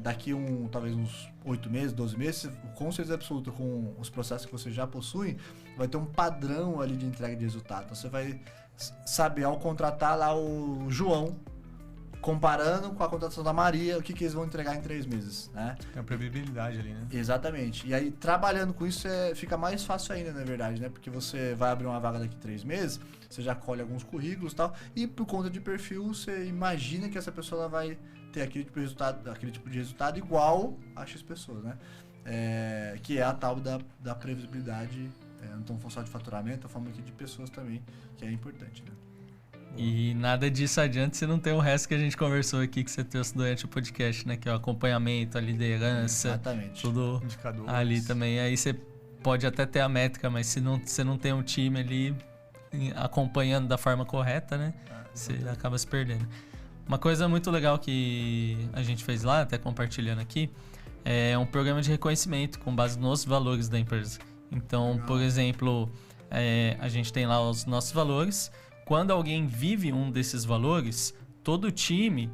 Daqui talvez uns 8 meses, 12 meses, com certeza absoluta, com os processos que você já possui, vai ter um padrão ali de entrega de resultado. Então você vai saber, ao contratar lá o João, comparando com a contratação da Maria, o que eles vão entregar em 3 meses, né? Tem uma previsibilidade ali, né? Exatamente. E aí, trabalhando com isso, fica mais fácil ainda, na verdade, né? Porque você vai abrir uma vaga daqui a 3 meses, você já colhe alguns currículos e tal, e por conta de perfil, você imagina que essa pessoa ela vai ter aquele tipo de resultado igual a X pessoas, né? Que é a tal da previsibilidade, não só de faturamento, a forma aqui de pessoas também, que é importante, né? E nada disso adianta se não ter o resto que a gente conversou aqui, que você trouxe durante o podcast, né? Que é o acompanhamento, a liderança, exatamente, tudo indicadores ali também. Aí você pode até ter a métrica, mas se você não tem um time ali acompanhando da forma correta, né? Você acaba se perdendo. Uma coisa muito legal que a gente fez lá, até compartilhando aqui, é um programa de reconhecimento com base nos valores da empresa. Então, legal. Por exemplo, a gente tem lá os nossos valores. Quando alguém vive um desses valores, todo o time,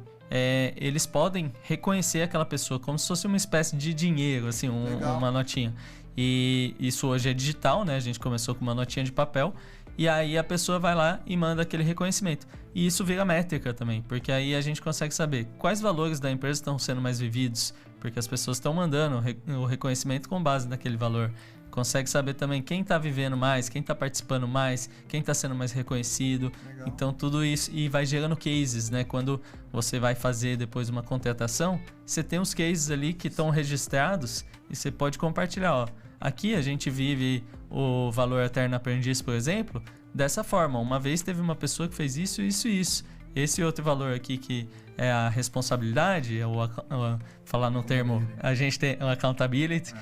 eles podem reconhecer aquela pessoa como se fosse uma espécie de dinheiro, assim, uma notinha. E isso hoje é digital, né? A gente começou com uma notinha de papel. E aí a pessoa vai lá e manda aquele reconhecimento. E isso vira métrica também, porque aí a gente consegue saber quais valores da empresa estão sendo mais vividos, porque as pessoas estão mandando o reconhecimento com base naquele valor. Consegue saber também quem está vivendo mais, quem está participando mais, quem está sendo mais reconhecido. Legal. Então tudo isso, e vai gerando cases, né? Quando você vai fazer depois uma contratação, você tem os cases ali que estão registrados e você pode compartilhar, ó. Aqui a gente vive o valor eterno aprendiz, por exemplo, dessa forma. Uma vez teve uma pessoa que fez isso, isso e isso. Esse outro valor aqui que é a responsabilidade, falar no termo, a gente tem o accountability,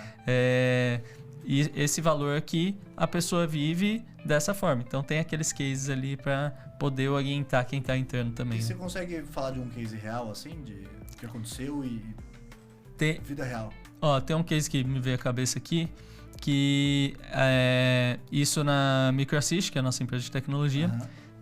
e esse valor aqui a pessoa vive dessa forma. Então tem aqueles cases ali para poder orientar quem está entrando também. E você consegue falar de um case real, assim, de que aconteceu e vida real? Ó, tem um case que me veio à cabeça aqui, que isso na MicroAssist, que é a nossa empresa de tecnologia,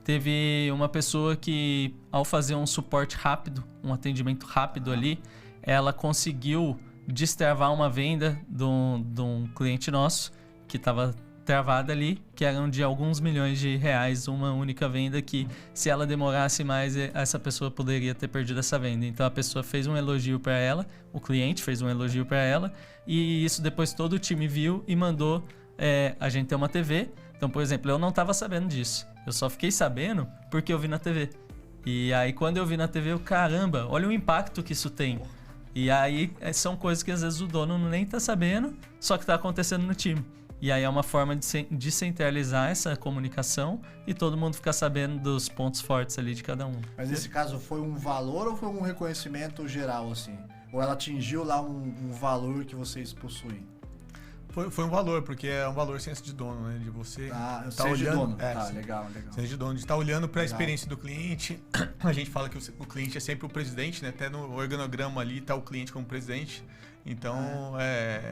teve uma pessoa que, ao fazer um suporte rápido, um atendimento rápido ali, ela conseguiu destravar uma venda de um cliente nosso que estava travada ali, que eram de alguns milhões de reais, uma única venda que, se ela demorasse mais, essa pessoa poderia ter perdido essa venda. Então a pessoa fez um elogio para ela, o cliente fez um elogio para ela, e isso depois todo o time viu e mandou a gente ter uma TV. Então, por exemplo, eu não estava sabendo disso, eu só fiquei sabendo porque eu vi na TV. E aí quando eu vi na TV, caramba, olha o impacto que isso tem. E aí são coisas que às vezes o dono nem está sabendo, só que está acontecendo no time. E aí é uma forma de descentralizar essa comunicação e todo mundo ficar sabendo dos pontos fortes ali de cada um. Mas nesse caso foi um valor ou foi um reconhecimento geral, assim? Ou ela atingiu lá um valor que vocês possuem? Foi um valor, porque é um valor senso de dono, né? De você tá olhando, de dono. Legal. Senso de dono, de estar olhando para a experiência do cliente. A gente fala que o cliente é sempre o presidente, né? Até no organograma ali está o cliente como presidente. Então,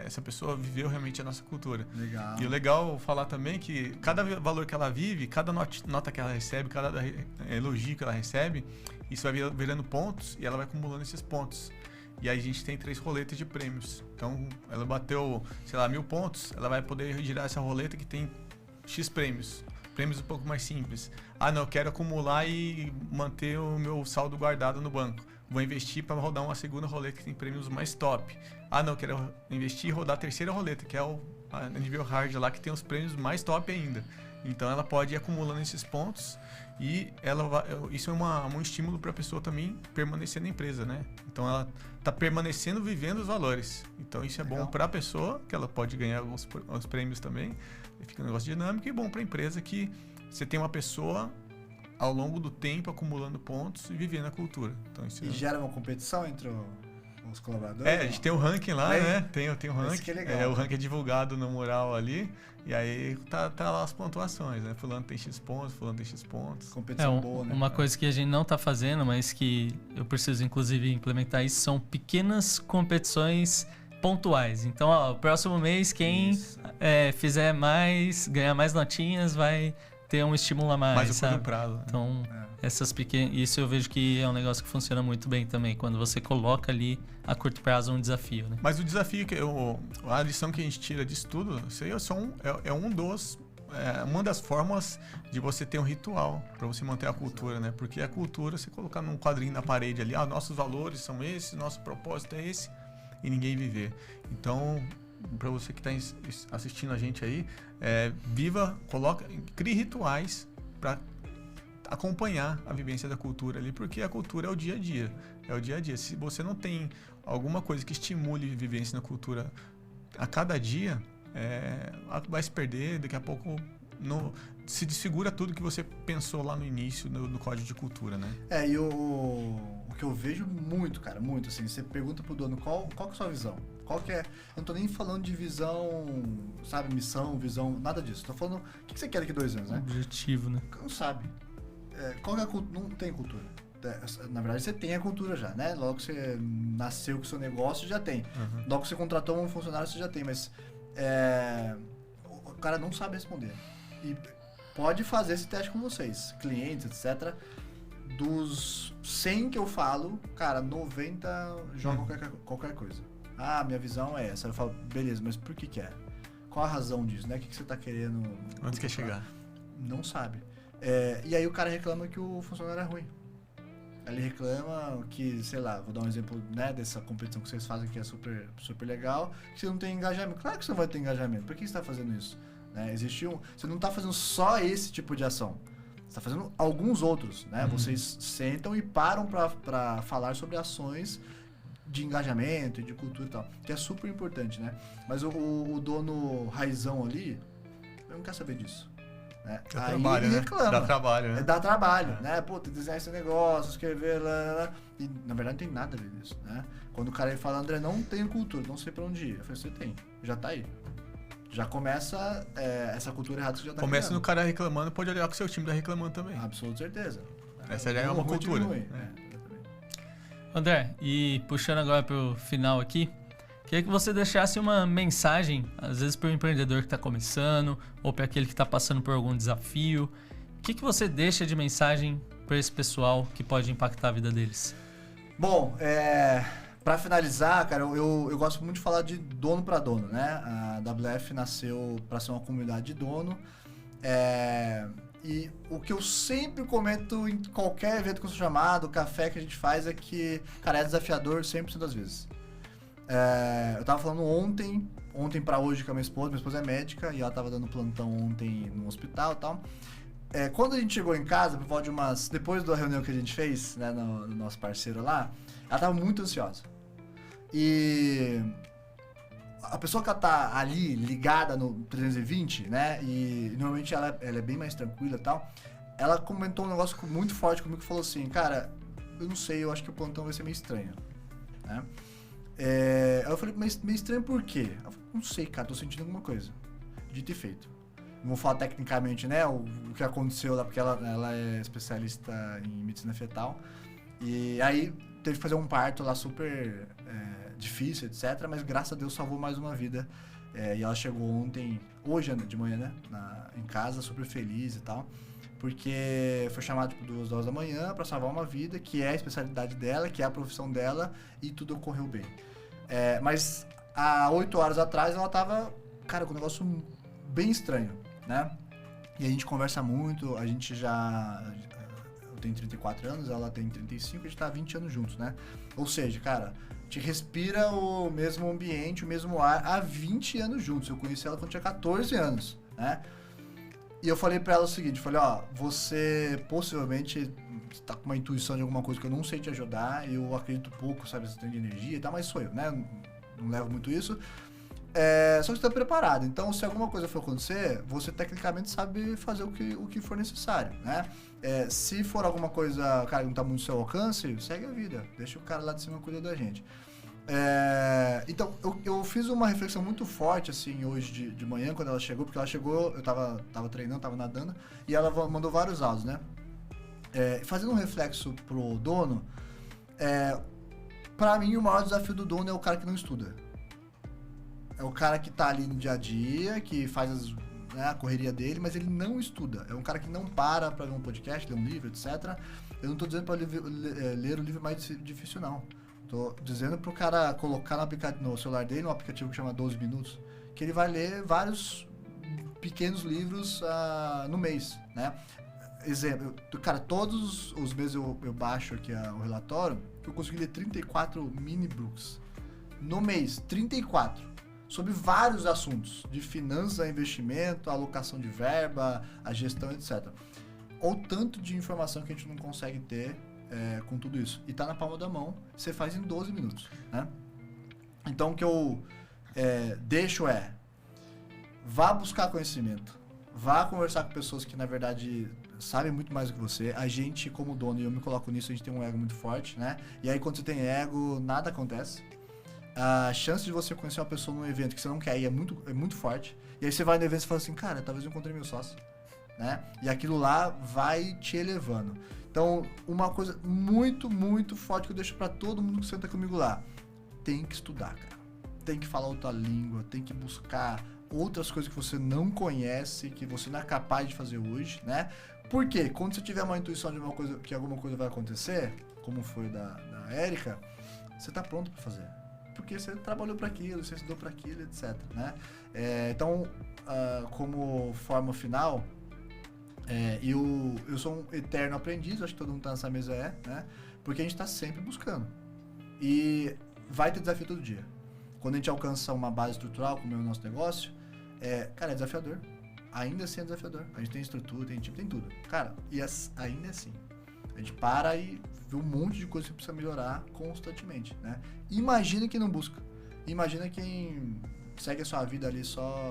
essa pessoa viveu realmente a nossa cultura. Legal. E o legal falar também que cada valor que ela vive, cada nota que ela recebe, cada elogio que ela recebe, isso vai virando pontos e ela vai acumulando esses pontos. E aí a gente tem 3 roletas de prêmios. Então, ela bateu, 1.000 pontos, ela vai poder girar essa roleta que tem X prêmios. Prêmios um pouco mais simples. Não, eu quero acumular e manter o meu saldo guardado no banco. Vou investir para rodar uma segunda roleta que tem prêmios mais top. Não, eu quero investir e rodar a terceira roleta, que é a nível hard lá, que tem os prêmios mais top ainda. Então, ela pode ir acumulando esses pontos e isso é um estímulo para a pessoa também permanecer na empresa, né? Então, ela está permanecendo vivendo os valores. Então, isso é bom para a pessoa, que ela pode ganhar os prêmios também. Fica um negócio dinâmico, e bom para a empresa que você tem uma pessoa ao longo do tempo acumulando pontos e vivendo a cultura. Então, isso gera uma competição entre os colaboradores? A gente tem o ranking lá, né? Tem o ranking. Que é legal. O ranking é divulgado no mural ali. E aí tá lá as pontuações, né? Fulano tem X pontos, fulano tem X pontos. Competição boa, né? Uma coisa que a gente não tá fazendo, mas que eu preciso inclusive implementar isso, são pequenas competições pontuais. Então, ó, o próximo mês, quem fizer mais, ganhar mais notinhas, vai ter um estímulo a mais, Mais sabe? curto prazo. Então, essas pequenas... Isso eu vejo que é um negócio que funciona muito bem também, quando você coloca ali a curto prazo um desafio, né? Mas o desafio, a lição que a gente tira disso tudo, isso aí é uma das formas de você ter um ritual para você manter a cultura, né? Porque a cultura, você colocar num quadrinho na parede ali, nossos valores são esses, nosso propósito é esse, e ninguém viver. Então, para você que está assistindo a gente aí, crie rituais para acompanhar a vivência da cultura ali, porque a cultura é o dia a dia. É o dia a dia. Se você não tem alguma coisa que estimule a vivência na cultura a cada dia, vai se perder, daqui a pouco se desfigura tudo que você pensou lá no início no código de cultura, né? E o que eu vejo muito, cara, muito, assim, você pergunta pro dono qual que é a sua visão, qual que é, eu não tô nem falando de visão, sabe, missão, visão, nada disso, tô falando, o que você quer daqui a 2 anos, né? Objetivo, né? Não sabe, qual que é a cultura, não tem cultura. Na verdade, você tem a cultura já, né? Logo que você nasceu com o seu negócio, já tem. Uhum. Logo que você contratou um funcionário, você já tem, mas o cara não sabe responder. E pode fazer esse teste com vocês, clientes, etc. Dos 100 que eu falo, cara, 90 jogam qualquer coisa. Minha visão é essa. Eu falo, beleza, mas por que é? Qual a razão disso, né? O que você tá querendo... Onde quer chegar? Não sabe. E aí o cara reclama que o funcionário é ruim. Ele reclama que, sei lá, vou dar um exemplo, né, dessa competição que vocês fazem que é super, super legal, que você não tem engajamento. Claro que você não vai ter engajamento. Por que você está fazendo isso? Né? Você não está fazendo só esse tipo de ação. Você está fazendo alguns outros, né? Uhum. Vocês sentam e param para falar sobre ações de engajamento e de cultura e tal, que é super importante, né? Mas o dono raizão ali, ele não quer saber disso. Né? Dá Aí trabalho, ele né? reclama. Dá trabalho, né? Dá trabalho, né? Pô, tem que desenhar esse negócio, escrever, lá. E na verdade não tem nada a ver disso, né? Quando o cara fala, André, não tenho cultura, não sei pra onde ir. Eu falei, você tem, já tá aí. Já começa essa cultura errada que você já tá Começa criando. no cara reclamando, pode olhar que o seu time tá reclamando também. Absoluta certeza. Essa já é uma cultura. Exatamente. André, e puxando agora pro final aqui, queria que você deixasse uma mensagem, às vezes para o empreendedor que está começando ou para aquele que está passando por algum desafio. O que você deixa de mensagem para esse pessoal que pode impactar a vida deles? Bom, para finalizar, cara, eu gosto muito de falar de dono para dono, né? A WF nasceu para ser uma comunidade de dono. E o que eu sempre comento em qualquer evento que eu sou chamado, café que a gente faz, é que, cara, é desafiador 100% das vezes. Eu tava falando ontem pra hoje com a minha esposa é médica e ela tava dando plantão ontem no hospital e tal. Quando a gente chegou em casa, por volta de depois da reunião que a gente fez, né, no nosso parceiro lá, ela tava muito ansiosa. E a pessoa que ela tá ali ligada no 320, né, e normalmente ela é bem mais tranquila e tal, ela comentou um negócio muito forte comigo que falou assim, cara, eu não sei, eu acho que o plantão vai ser meio estranho, né? Eu falei, mas meio estranho por quê? Ela falou, não sei, cara, tô sentindo alguma coisa. Dito e feito. Não vou falar tecnicamente, né, o que aconteceu lá, porque ela é especialista em medicina fetal. E aí teve que fazer um parto lá super difícil, etc. Mas graças a Deus salvou mais uma vida. E ela chegou hoje de manhã, né, em casa, super feliz e tal. Porque foi chamada tipo 2 horas da manhã para salvar uma vida, que é a especialidade dela, que é a profissão dela, e tudo ocorreu bem. Mas há 8 horas atrás ela tava, cara, com um negócio bem estranho, né? E a gente conversa muito, a gente eu tenho 34 anos, ela tem 35, a gente tá há 20 anos juntos, né? Ou seja, cara, a gente respira o mesmo ambiente, o mesmo ar há 20 anos juntos. Eu conheci ela quando tinha 14 anos, né? E eu falei pra ela o seguinte, falei, você possivelmente tá com uma intuição de alguma coisa que eu não sei te ajudar, eu acredito pouco, sabe, você tem de energia e tal, mas sou eu, né? Não levo muito isso. Só que você tá preparado. Então, se alguma coisa for acontecer, você tecnicamente sabe fazer o que for necessário, né? Se for alguma coisa, cara, que não tá muito no seu alcance, segue a vida. Deixa o cara lá de cima cuidar da gente. Então, eu fiz uma reflexão muito forte, assim, hoje de manhã, quando ela chegou, porque ela chegou, eu tava treinando, tava nadando, e ela mandou vários áudios, né? Fazendo um reflexo pro dono, pra mim, o maior desafio do dono é o cara que não estuda. é o cara que tá ali no dia a dia, que faz a correria dele, mas ele não estuda. É um cara que não para pra ver um podcast, ler um livro, etc. Eu não tô dizendo pra ler o livro mais difícil, não. Tô dizendo pro cara colocar no celular dele um aplicativo que chama 12 Minutos, que ele vai ler vários pequenos livros no mês, né? Exemplo, cara, todos os meses eu baixo aqui o relatório, eu consegui ler 34 mini-books no mês, 34, sobre vários assuntos, de finanças a investimento, a alocação de verba, a gestão, etc. Ou tanto de informação que a gente não consegue ter com tudo isso. E tá na palma da mão, você faz em 12 minutos, né? Então o que eu deixo vá buscar conhecimento, vá conversar com pessoas que na verdade sabem muito mais do que você. A gente, como dono, e eu me coloco nisso, a gente tem um ego muito forte, né? E aí quando você tem ego, nada acontece. A chance de você conhecer uma pessoa num evento que você não quer ir é muito forte. E aí você vai no evento e fala assim, cara, talvez eu encontrei meu sócio, né? E aquilo lá vai te elevando. Então, uma coisa muito, muito forte que eu deixo pra todo mundo que senta comigo lá. Tem que estudar, cara. Tem que falar outra língua, tem que buscar outras coisas que você não conhece, que você não é capaz de fazer hoje, né? Por quê? Quando você tiver uma intuição de que alguma coisa vai acontecer, como foi da Érica, você tá pronto pra fazer. Porque você trabalhou para aquilo, você estudou para aquilo, etc, né? Então, como forma final, eu sou um eterno aprendiz, acho que todo mundo tá nessa mesa né? Porque a gente tá sempre buscando. E vai ter desafio todo dia. Quando a gente alcança uma base estrutural, como é o nosso negócio, cara, é desafiador. Ainda assim é desafiador. A gente tem estrutura, tem time, tem tudo. Cara, e ainda assim, a gente para e vê um monte de coisa que precisa melhorar constantemente, né? Imagina quem não busca. Imagina quem segue a sua vida ali só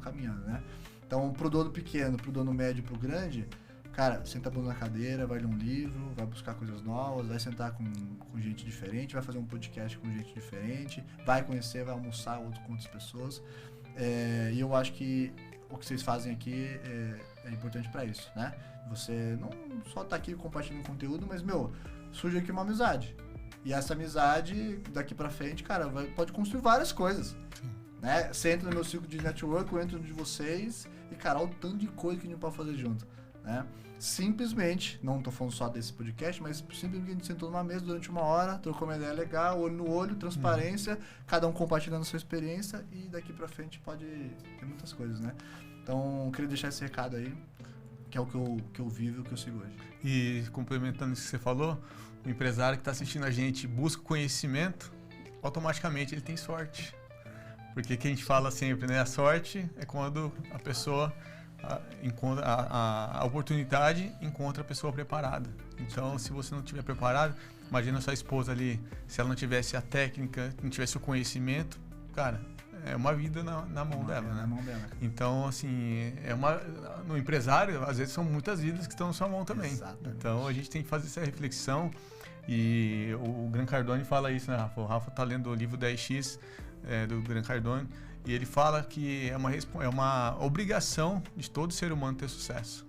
caminhando, né? Então, pro dono pequeno, pro dono médio, pro grande, cara, senta a bunda na cadeira, vai ler um livro, vai buscar coisas novas, vai sentar com gente diferente, vai fazer um podcast com gente diferente, vai conhecer, vai almoçar com outras pessoas. E eu acho que o que vocês fazem aqui é importante para isso, né? Você não só tá aqui compartilhando conteúdo, mas, surge aqui uma amizade. E essa amizade, daqui pra frente, cara, pode construir várias coisas. Né? Você entra no meu ciclo de network, eu entro no de vocês, e, cara, olha o tanto de coisa que a gente pode fazer junto. Né? Simplesmente, não tô falando só desse podcast, mas simplesmente a gente sentou numa mesa durante 1 hora, trocou uma ideia legal, olho no olho, transparência, cada um compartilhando a sua experiência, e daqui pra frente pode ter muitas coisas, né? Então, eu queria deixar esse recado aí, que é o que eu vivo e o que eu sigo hoje. E complementando isso que você falou, o empresário que está assistindo a gente busca conhecimento, automaticamente ele tem sorte. Porque que a gente fala sempre, né? A sorte é quando a pessoa encontra a oportunidade, encontra a pessoa preparada. Então, se você não estiver preparado, imagina a sua esposa ali, se ela não tivesse a técnica, não tivesse o conhecimento, cara, é uma vida na mão dela, né? Na mão dela. Então, assim, no empresário, às vezes são muitas vidas que estão na sua mão também. Exatamente. Então, a gente tem que fazer essa reflexão. E o Grant Cardone fala isso, né, Rafa? O Rafa tá lendo o livro 10X do Grant Cardone, e ele fala que é uma obrigação de todo ser humano ter sucesso.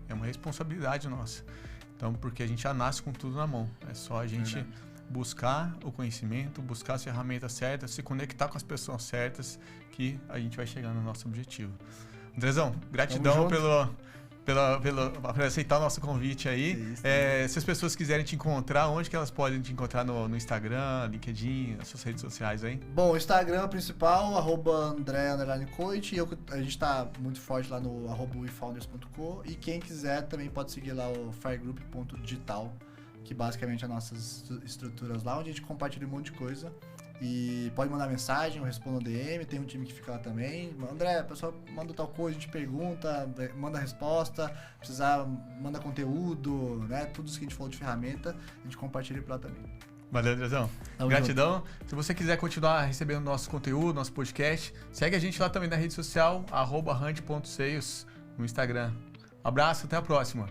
É uma responsabilidade nossa. Então, porque a gente já nasce com tudo na mão. É só a gente buscar o conhecimento, buscar as ferramentas certas, se conectar com as pessoas certas, que a gente vai chegar no nosso objetivo. Andrezão, gratidão por aceitar o nosso convite aí. Se as pessoas quiserem te encontrar, onde que elas podem te encontrar no Instagram, LinkedIn, as suas redes sociais aí? Bom, o Instagram principal, @André_Coit, a gente tá muito forte lá no @wefounders.co, e quem quiser também pode seguir lá o firegroup.digital, que basicamente é as nossas estruturas lá, onde a gente compartilha um monte de coisa. E pode mandar mensagem, eu respondo DM, tem um time que fica lá também. André, a pessoa manda tal coisa, a gente pergunta, manda resposta, precisar, manda conteúdo, né? Tudo isso que a gente falou de ferramenta, a gente compartilha por lá também. Valeu, Andrezão. Gratidão. Se você quiser continuar recebendo nosso conteúdo, nosso podcast, segue a gente lá também na rede social, @rand.sales no Instagram. Abraço, até a próxima.